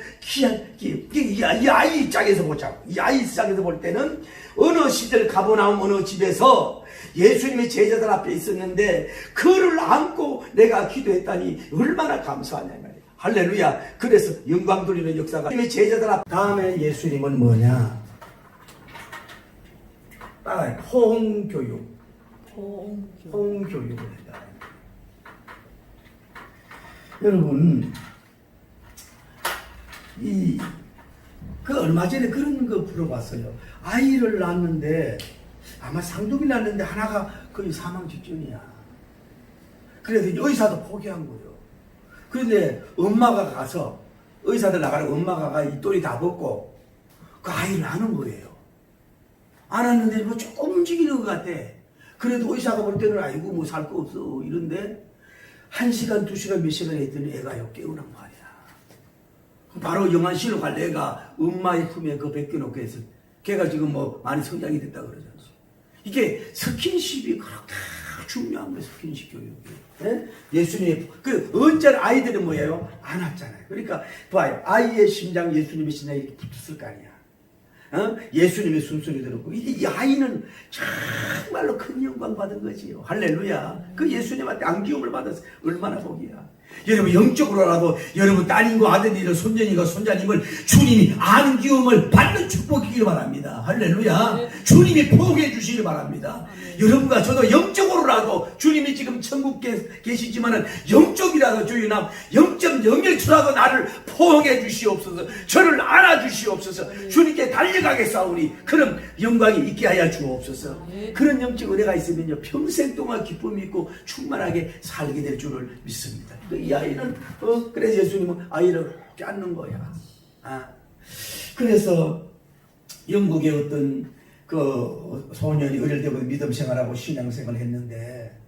이 아이 입장에서 보자고. 이 아이 입장에서 볼 때는 어느 시절 가버나움 어느 집에서 예수님의 제자들 앞에 있었는데 그를 안고 내가 기도했다니 얼마나 감사하냐 말이에요. 할렐루야. 그래서 영광 돌리는 역사가 예수님의 제자들 앞. 다음에 예수님은 뭐냐? 호응교육. 호응교육을 해라. 여러분, 얼마 전에 그런 거 물어봤어요. 아이를 낳았는데, 아마 쌍둥이 낳았는데 하나가 거의 사망 직전이야. 그래서 의사도 포기한 거예요. 그런데 엄마가 가서, 의사들 나가라고 엄마가 이 똘이 다 벗고, 그 아이를 낳는 거예요. 안 왔는데 뭐 조금 움직이는 것 같아. 그래도 의사가 볼 때는 아이고 뭐 살 거 없어 이런데 1시간 2시간 몇 시간 했더니 애가요 깨어난 말이야. 바로 영안실로 갈 애가 엄마의 품에 그 벗겨놓고 해서 걔가 지금 뭐 많이 성장이 됐다 그러잖아. 이게 스킨십이 그렇게 중요한 거예요. 스킨십 교육이. 네? 예수님의 언제나 아이들은 뭐예요? 안 왔잖아요. 그러니까 봐요. 아이의 심장 예수님의 심장이 이렇게 붙었을 거 아니야. 예수님의 숨소리 들었고 이 아이는 정말로 큰 영광 받은 거지요. 할렐루야. 그 예수님한테 안기움을 받아서 얼마나 복이야. 여러분 영적으로라도 여러분 따님과 아들이나 손녀니까 손자님을 주님이 안기움을 받는 축복이길 바랍니다. 할렐루야. 네. 주님이 포옹해 주시길 바랍니다. 네. 여러분과 저도 영적으로라도 주님이 지금 천국에 계시지만은 영적이라도 주님아 0.01초라도 나를 포옹해 주시옵소서. 저를 안아주시옵소서. 네. 주님께 달려가겠사오니 그런 영광이 있게 하여 주옵소서. 네. 그런 영적 은혜가 있으면요 평생 동안 기쁨이 있고 충만하게 살게 될 줄을 믿습니다. 이 아이는 그래서 예수님은 아이를 껴안는 거야. 그래서 영국의 어떤 그 소년이 어릴 때부터 믿음 생활하고 신앙 생활을 했는데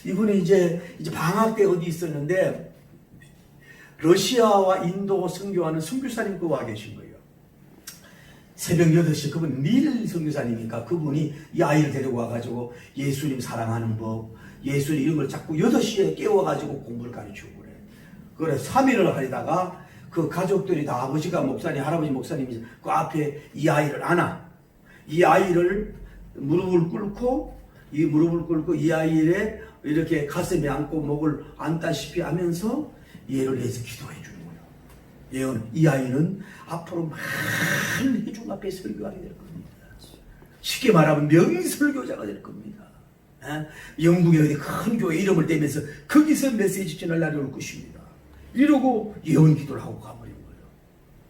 이분이 이제 방학 때 어디 있었는데 러시아와 인도 선교하는 선교사님 와 계신 거예요. 새벽 8시 그분 밀 선교사님이니까 그분이 이 아이를 데리고 와가지고 예수님 사랑하는 법 예수님 이런 걸 자꾸 8시에 깨워가지고 공부를 가르치고 그래 3일을 하려다가 그 가족들이 다 아버지가 목사님 할아버지 목사님이 그 앞에 이 아이를 안아 이 아이를 무릎을 꿇고 이 아이를 이렇게 가슴에 안고 목을 안다시피 하면서 얘를 위해서 기도해 주는 거예요. 이 아이는 앞으로 많은 회중 앞에 설교하게 될 겁니다. 쉽게 말하면 명설교자가 될 겁니다. 영국의 어디 큰 교회 이름을 대면서 거기서 메시지 전하려고 올 것입니다. 이러고 예언 기도를 하고 가버린 거예요.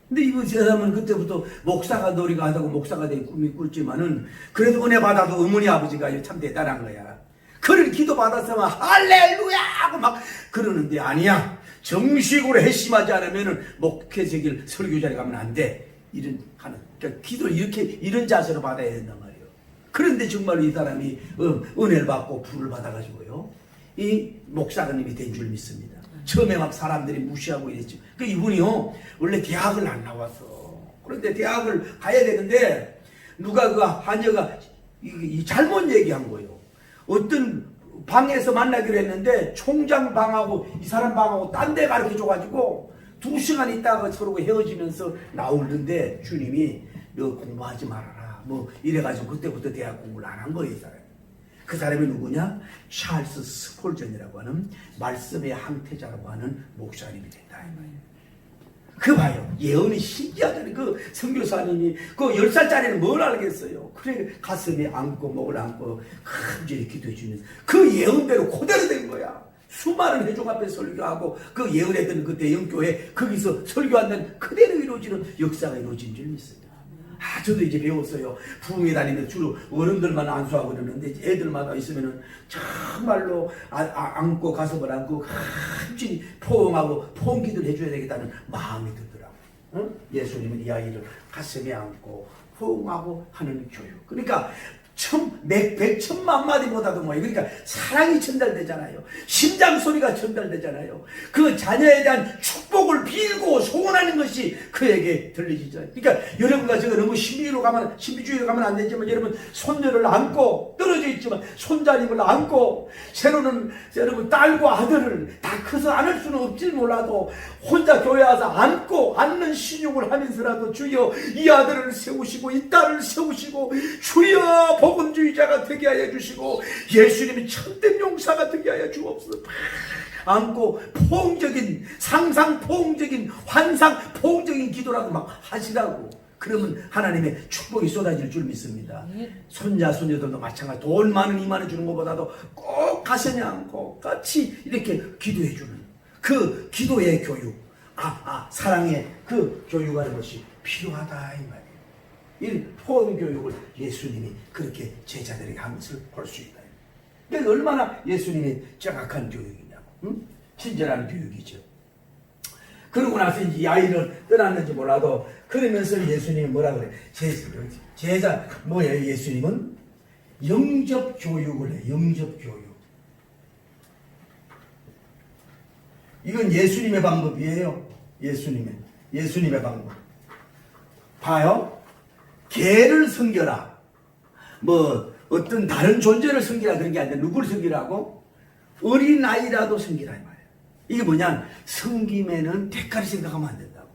근데 이거 제 사람은 그때부터 목사가 놀이가 하다고 목사가 된 꿈이 꿀지만은 그래도 은혜 받아도 어머니 아버지가 참 대단한 거야. 그를 기도 받았으면 할렐루야 하고 막 그러는데 아니야. 정식으로 회심하지 않으면은 목회자길 설교자리 가면 안 돼. 그러니까 기도를 이런 자세로 받아야 된단 말이에요. 그런데 정말로 이 사람이 은혜를 받고 부를 받아가지고요. 이 목사님이 된 줄 믿습니다. 처음에 막 사람들이 무시하고 이랬죠. 그 이분이요, 원래 대학을 안 나왔어. 그런데 대학을 가야 되는데, 누가 한여가 잘못 얘기한 거예요. 어떤 방에서 만나기로 했는데, 총장 방하고 이 사람 방하고 딴 데 가르쳐줘가지고, 2시간 있다가 서로 헤어지면서 나오는데, 주님이 너 공부하지 말아라. 뭐, 이래가지고 그때부터 대학 공부를 안 한 거예요, 이 사람이. 그 사람이 누구냐? 찰스 스폴전이라고 하는 말씀의 항태자라고 하는 목사님이 됐다. 그 봐요. 예언이 신기하잖아요. 그 선교사님이 그 10살짜리는 뭘 알겠어요. 그래 가슴에 안고 목을 안고 간절히 기도해 주는 그 예언대로 그대로 된 거야. 수많은 회중 앞에 설교하고 그 예언했던 그 대형교회 거기서 설교한다는 그대로 이루어지는 역사가 이루어진 줄 믿습니다. 저도 이제 배웠어요. 부흥회 다니면 주로 어른들만 안수하고 그러는데 애들마다 있으면은 정말로 안고 가슴을 안고 간절히 포옹하고 포옹기도를 해줘야 되겠다는 마음이 들더라고요. 응? 예수님은 이 아이를 가슴에 안고 포옹하고 하는 교육. 그러니까 백천만 마디보다도 뭐예요. 그러니까 사랑이 전달되잖아요. 심장 소리가 전달되잖아요. 그 자녀에 대한 축복을 빌고 소원하는 것이 그에게 들리시죠. 그러니까 여러분과 제가 너무 신비주의로 가면 안 되지만 여러분 손녀를 안고 떨어져 있지만 손자님을 안고 새로는 여러분 딸과 아들을 다 커서 안을 수는 없지 몰라도 혼자 교회 와서 안는 신용을 하면서라도 주여 이 아들을 세우시고 이 딸을 세우시고 주여 복음주의자가 되게 하여 주시고 예수님이 참된 용사가 되게 하여 주옵소서. 안고 포옹적인 상상 포옹적인 환상 포옹적인 기도라도 막 하시라고. 그러면 하나님의 축복이 쏟아질 줄 믿습니다. 손자 손녀들도 마찬가지. 돈 많은 2만 원 주는 것보다도 꼭 가슴에 안고 같이 이렇게 기도해 주는 그 기도의 교육, 사랑의 그 교육하는 것이 필요하다 이 말이에요. 이 포옹 교육을 예수님이 그렇게 제자들에게 한 것을 볼 수 있다. 그러니까 얼마나 예수님이 정확한 교육이냐고, 응? 친절한 교육이죠. 그러고 나서 이제 이 아이를 떠났는지 몰라도 그러면서 예수님이 뭐라 그래? 제자 뭐예요? 예수님은 영접 교육을 해. 영접 교육. 이건 예수님의 방법이에요. 예수님의 방법. 봐요. 개를 섬겨라. 뭐 어떤 다른 존재를 섬기라 그런 게 아니라 누구를 섬기라고? 어린아이라도 섬기라 이 말이에요. 이게 뭐냐? 섬김에는 대가를 생각하면 안 된다고.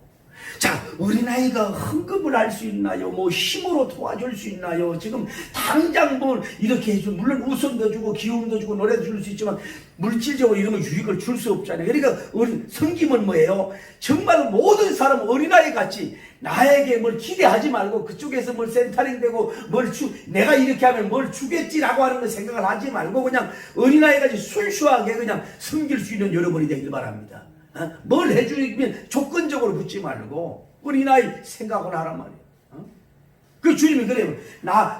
자, 어린아이가 헌금을 할 수 있나요? 뭐 힘으로 도와줄 수 있나요? 지금 당장 뭘 이렇게 해줘. 물론 웃음도 주고 기쁨도 주고 노래도 줄 수 있지만 물질적으로 이런 유익을 줄 수 없잖아요. 그러니까 섬김은 뭐예요? 정말 모든 사람 어린아이 같이 나에게 뭘 기대하지 말고 그쪽에서 뭘 센터링되고 내가 이렇게 하면 뭘 주겠지라고 하는 걸 생각을 하지 말고 그냥 어린아이같이 순수하게 그냥 섬길 수 있는 여러분이 되길 바랍니다. 뭘 해주면 조건적으로 붙지 말고 어린아이 생각을 하란 말이에요. 그 주님이 그래요.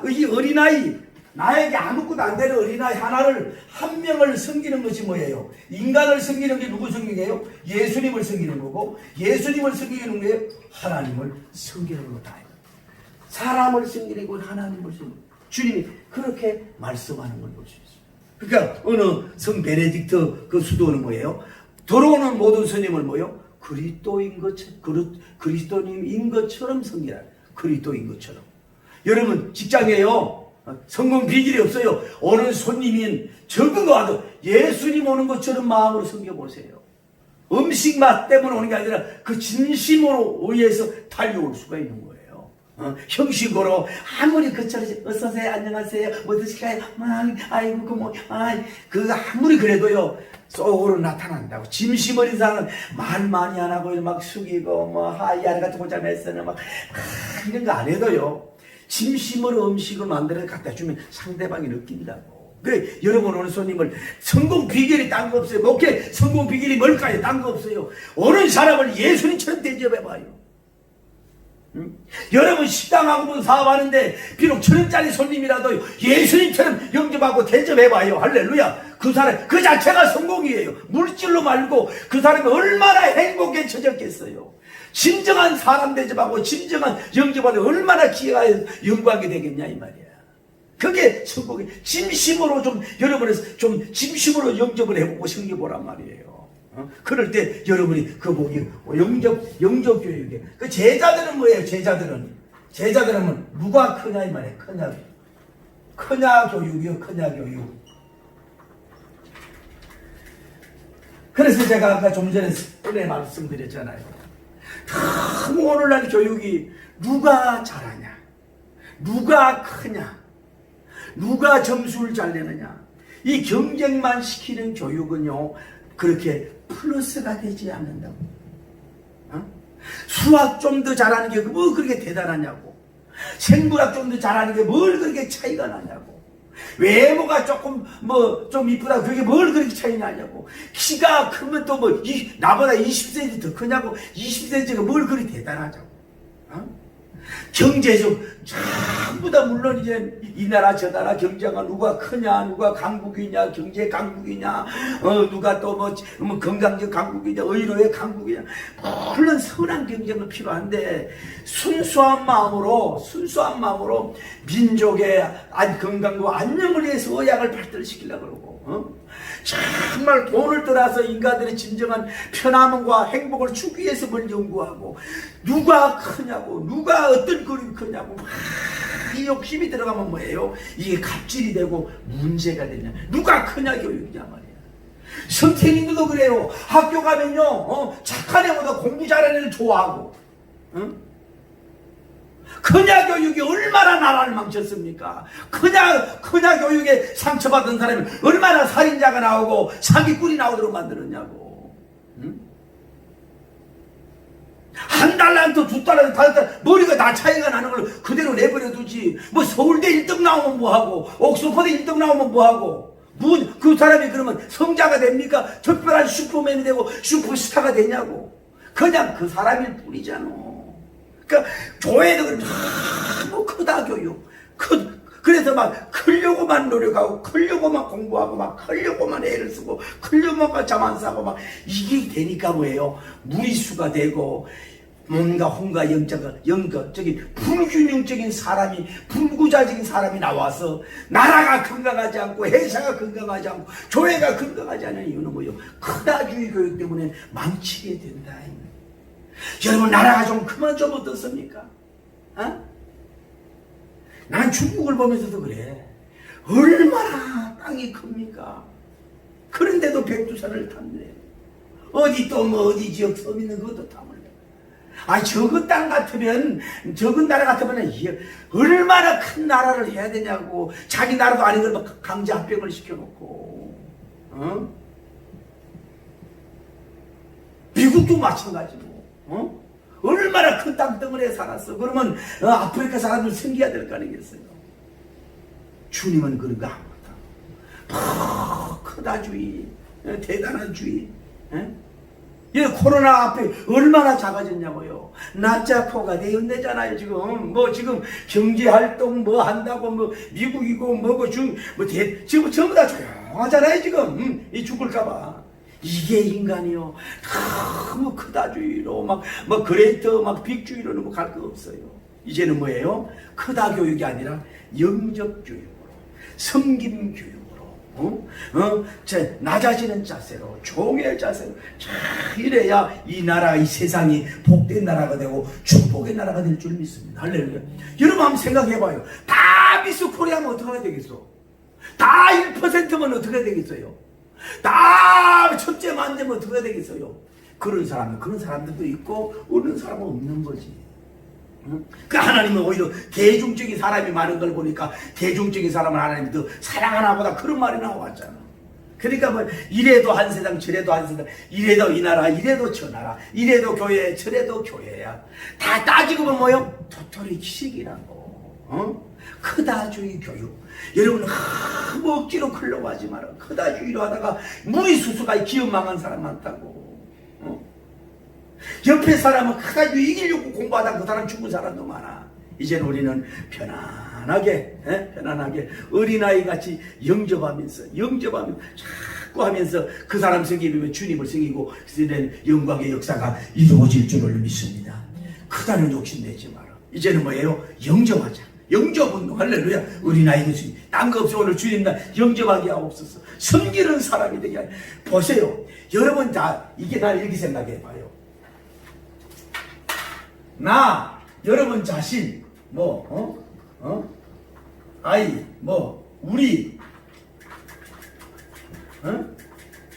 이 어린아이 나에게 아무것도 안 되는 어린아이 한 명을 섬기는 것이 뭐예요? 인간을 섬기는 게 누구 섬기게요? 예수님을 섬기는 거고 예수님을 섬기는 게 하나님을 섬기는 거다. 사람을 섬기는 건 하나님을 섬기는 거예요. 주님이 그렇게 말씀하는 걸 볼 수 있어요. 그러니까 어느 성 베네딕트 그 수도는 뭐예요? 들어오는 모든 스님을 뭐요? 그리스도인인 것처럼 섬기라. 그리스도인 것처럼. 여러분 직장에요. 성공 비결이 없어요. 오는 손님인 적은 거 와도 예수님 오는 것처럼 마음으로 섬겨보세요. 음식 맛 때문에 오는 게 아니라 그 진심으로 의해서 달려올 수가 있는 거예요. 형식으로 아무리 그처럼 어서오세요 안녕하세요 뭐 드실까요? 아이고 아무리 그래도요 속으로 나타난다고. 진심 어린 사람은 말 많이 안 하고 막 숙이고 하이 아리가토 고자메스는 이런 거 안 해도요 진심으로 음식을 만들어 갖다 주면 상대방이 느낀다고. 그래 여러분 오늘 손님을 성공 비결이 딴 거 없어요. 목회 성공 비결이 뭘까요? 딴 거 없어요. 오는 사람을 예수님처럼 대접해봐요. 여러분 식당하고 사업하는데 비록 1,000원짜리 손님이라도 예수님처럼 영접하고 대접해봐요. 할렐루야. 그 사람 그 자체가 성공이에요. 물질로 말고 그 사람이 얼마나 행복해졌겠어요. 진정한 사람 대접하고 진정한 영접하는 얼마나 기회가 영광이 되겠냐 이 말이야. 그게 성공이. 진심으로 여러분은 진심으로 영접을 해보고 섬겨보란 말이에요. 그럴 때 여러분이 그 복이 영접 교육에 그 제자들은 뭐예요? 제자들은 누가 크냐 이 말이에요. 크냐 교육이요. 크냐 교육. 그래서 제가 아까 좀 전에 말씀드렸잖아요. 너무 오늘날 교육이 누가 잘하냐, 누가 크냐, 누가 점수를 잘 내느냐 이 경쟁만 시키는 교육은요 그렇게 플러스가 되지 않는다고. 수학 좀 더 잘하는 게 뭐 그렇게 대단하냐고. 생물학 좀 더 잘하는 게 뭘 그렇게 차이가 나냐고. 외모가 조금 뭐 좀 이쁘다 그게 뭘 그렇게 차이 나냐고. 키가 크면 또 뭐 나보다 20cm 더 크냐고. 20cm가 뭘 그렇게 대단하냐고. 어? 경제적 전부 다 물론 이제 이 나라 저 나라 경제가 누가 크냐, 누가 강국이냐, 경제 강국이냐, 누가 또 뭐 건강적 강국이냐, 의료의 강국이냐, 물론 선한 경쟁은 필요한데 순수한 마음으로 민족의 건강과 안녕을 위해서 의학을 발달시키려고 그러고, 정말 돈을 들여서 인간들의 진정한 편안함과 행복을 주기 위해서 뭘 연구하고, 누가 크냐고, 누가 어떤 그림이 크냐고, 이 욕심이 들어가면 뭐예요? 이게 갑질이 되고 문제가 되냐. 누가 크냐 교육이냐 말이야. 선생님들도 그래요. 학교 가면요, 착한 애보다 공부 잘하는 애를 좋아하고, 크냐 교육이 얼마나 나라를 망쳤습니까? 크냐 교육에 상처받은 사람이 얼마나 살인자가 나오고 사기꾼이 나오도록 만들었냐고. 한 달란트, 두 달란트, 다섯 달 머리가 다 차이가 나는 걸 그대로 내버려 두지. 뭐 서울대 1등 나오면 뭐하고, 옥스퍼드 1등 나오면 뭐하고, 그 사람이 그러면 성자가 됩니까? 특별한 슈퍼맨이 되고 슈퍼스타가 되냐고. 그냥 그 사람일 뿐이잖아. 그러니까 교회도 너무 크다 교육. 그래서 막 크려고만 노력하고, 크려고만 공부하고, 막 크려고만 애를 쓰고, 크려고만 잠 안 자고, 막 이게 되니까 뭐예요? 무리수가 되고, 뭔가 혼과 불균형적인 사람이, 불구자적인 사람이 나와서 나라가 건강하지 않고, 회사가 건강하지 않고, 교회가 건강하지 않은 이유는 뭐예요? 크다주의 교육 때문에 망치게 된다. 여러분, 나라가 좀 그만 좀 어떻습니까? 난 중국을 보면서도 그래. 얼마나 땅이 큽니까? 그런데도 백두산을 탔네. 어디 또 뭐 어디 지역 섬 있는 것도 탐을래. 저거 땅 같으면, 적은 나라 같으면 얼마나 큰 나라를 해야 되냐고. 자기 나라도 아닌 걸 강제 합병을 시켜놓고. 미국도 마찬가지고. 얼마나 큰 땅덩어리에 살았어. 그러면 아프리카 사람들 생겨야 될 거 아니겠어요? 주님은 그런 거 아무것도 크다주의, 대단한 주의. 이 코로나 앞에 얼마나 작아졌냐고요. 낮자포가 되었네잖아요. 지금 경제활동 뭐 한다고 뭐 미국이고 뭐고 지금 전부 다 조용하잖아요. 지금 이 죽을까봐. 이게 인간이요. 너무 크다주의로 막 그레이터 빅주의로는 뭐 갈 거 없어요. 이제는 뭐예요? 크다 교육이 아니라 영적 교육으로, 섬김 교육으로, 낮아지는 자세로, 종의 자세로. 이래야 이 나라, 이 세상이 복된 나라가 되고 축복의 나라가 될 줄 믿습니다. 할렐루야. 여러분 한번 생각해봐요. 다 미스 코리아면 어떻게 되겠어? 다 1%면 어떻게 되겠어요? 다 첫째 만되면 어떻게 되겠어요? 그런 사람들도 있고 어느 사람은 없는 거지. 그 하나님은 오히려 대중적인 사람이 많은 걸 보니까 대중적인 사람을 하나님이 더 사랑하나 보다 그런 말이 나왔잖아. 그러니까 뭐 이래도 한 세상 저래도 한 세상, 이래도 이 나라 이래도 저 나라, 이래도 교회 저래도 교회야. 다 따지고 보면 뭐요? 도토리 기식이라고. 크다주의 교육. 여러분 너무 억지로 크려고 하지 마라. 크다주의로 하다가 무리수수가 기업 망한 사람 많다고. 옆에 사람은 크다주의 이기려고 공부하다 그 사람 죽은 사람도 많아. 이제는 우리는 편안하게 어린아이 같이 영접하면서 자꾸 하면서 그 사람 생기면 주님을 생기고 영광의 역사가 이루어질 줄을 믿습니다. 크다는 욕심 내지 마라. 이제는 뭐예요? 영접하자. 영접운동. 할렐루야. 어린아이도 주님 딴 거 없어. 오늘 주님 나 영접하게 하옵소서. 섬기는 사람이 되게 하여. 보세요. 여러분 다 이게 날 이렇게 생각해 봐요. 나 여러분 자신 아이 우리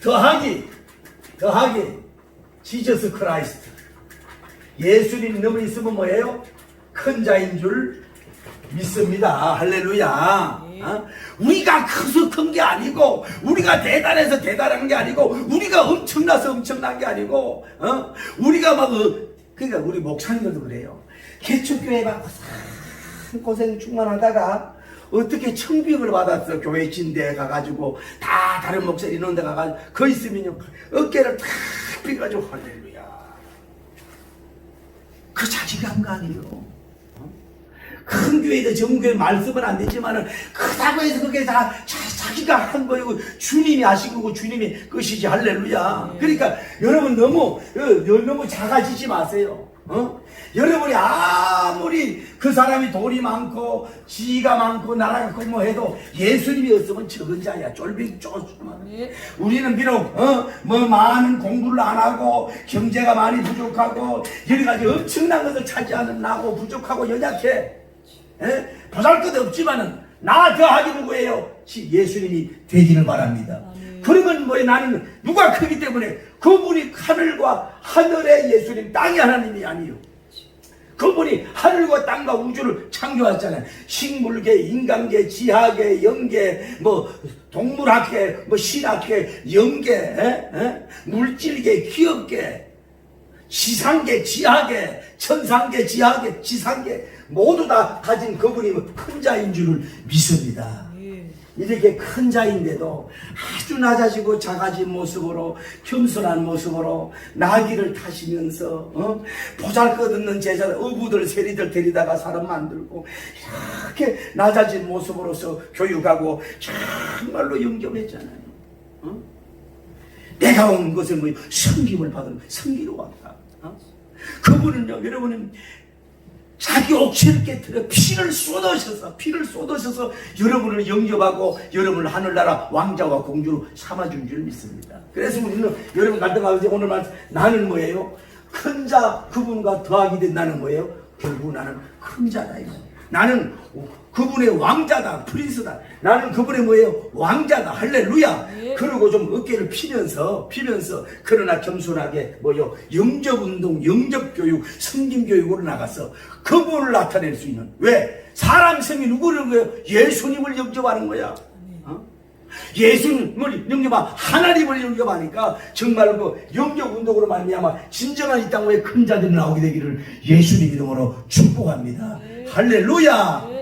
더하기 지저스 크라이스트 예수님 너무 있으면 뭐예요? 큰 자인 줄 믿습니다. 할렐루야. 우리가 커서 큰 게 아니고, 우리가 대단해서 대단한 게 아니고, 우리가 엄청나서 엄청난 게 아니고, 우리가 그러니까 우리 목사님들도 그래요. 개척교회 받고 고생 충만하다가 어떻게 청빙을 받았어. 교회 진대에 가가지고 다 다른 목사님 이런 데 가가지고 거 있으면요 어깨를 탁 펴가지고 할렐루야. 그 자신감 아니에요. 큰 교회도 정교회 말씀은 안 되지만은 크다고 해서 그게 다 자기가 한 거이고 주님이 하신 거고 주님이 끝이지. 할렐루야. 그러니까 여러분 너무 작아지지 마세요. 여러분이 아무리 그 사람이 돈이 많고 지위가 많고 나라가 크고 뭐 해도 예수님이 없으면 적은 자야. 쫄빅 쪼만. 우리는 비록 뭐 많은 공부를 안 하고 경제가 많이 부족하고 여러 가지 엄청난 것을 차지하는 나고 부족하고 연약해. 보잘것 없지만은 나 더하기 누구예요? 예수님이 되기를 바랍니다. 그러면 뭐에 나는 누가 크기 때문에 그분이 하늘과 하늘의 예수님, 땅의 하나님이 아니요. 그분이 하늘과 땅과 우주를 창조하셨잖아요. 식물계, 인간계, 지하계, 영계, 뭐 동물학계, 뭐 신학계, 영계, 물질계, 기업계, 지상계, 지하계, 천상계, 지하계, 지상계 모두 다 가진 그분이 큰 자인 줄을 믿습니다. 이렇게 큰 자인데도 아주 낮아지고 작아진 모습으로 겸손한 모습으로 나귀를 타시면서 보잘것없는 제자들 어부들 세리들 데리다가 사람 만들고 이렇게 낮아진 모습으로서 교육하고 정말로 영접했잖아요. 내가 온 것은 뭐 섬김을 받은 섬기러 왔다. 그분은요 여러분은 자기 옥체를 깨뜨려 피를 쏟으셔서 여러분을 영접하고 여러분을 하늘나라 왕자와 공주로 삼아준 줄 믿습니다. 그래서 우리는 여러분 간증하면서 오늘 말씀 나는 뭐예요? 큰 자 그분과 더하게 된 나는 뭐예요? 결국 나는 큰 자다. 나는 그분의 왕자다. 프린스다. 나는 그분의 뭐예요? 왕자다. 할렐루야. 그러고 좀 어깨를 피면서 그러나 겸손하게 뭐요? 영접운동, 영접교육, 성김교육으로 나가서 그분을 나타낼 수 있는. 왜? 사람 성이 누구를 거예요? 예수님을 영접하는 거야. 예수님을 영접하 하나님을 영접하니까 정말 그 영접운동으로 말미암아 진정한 이 땅에 큰 자들이 나오게 되기를 예수님 이름으로 축복합니다. 할렐루야.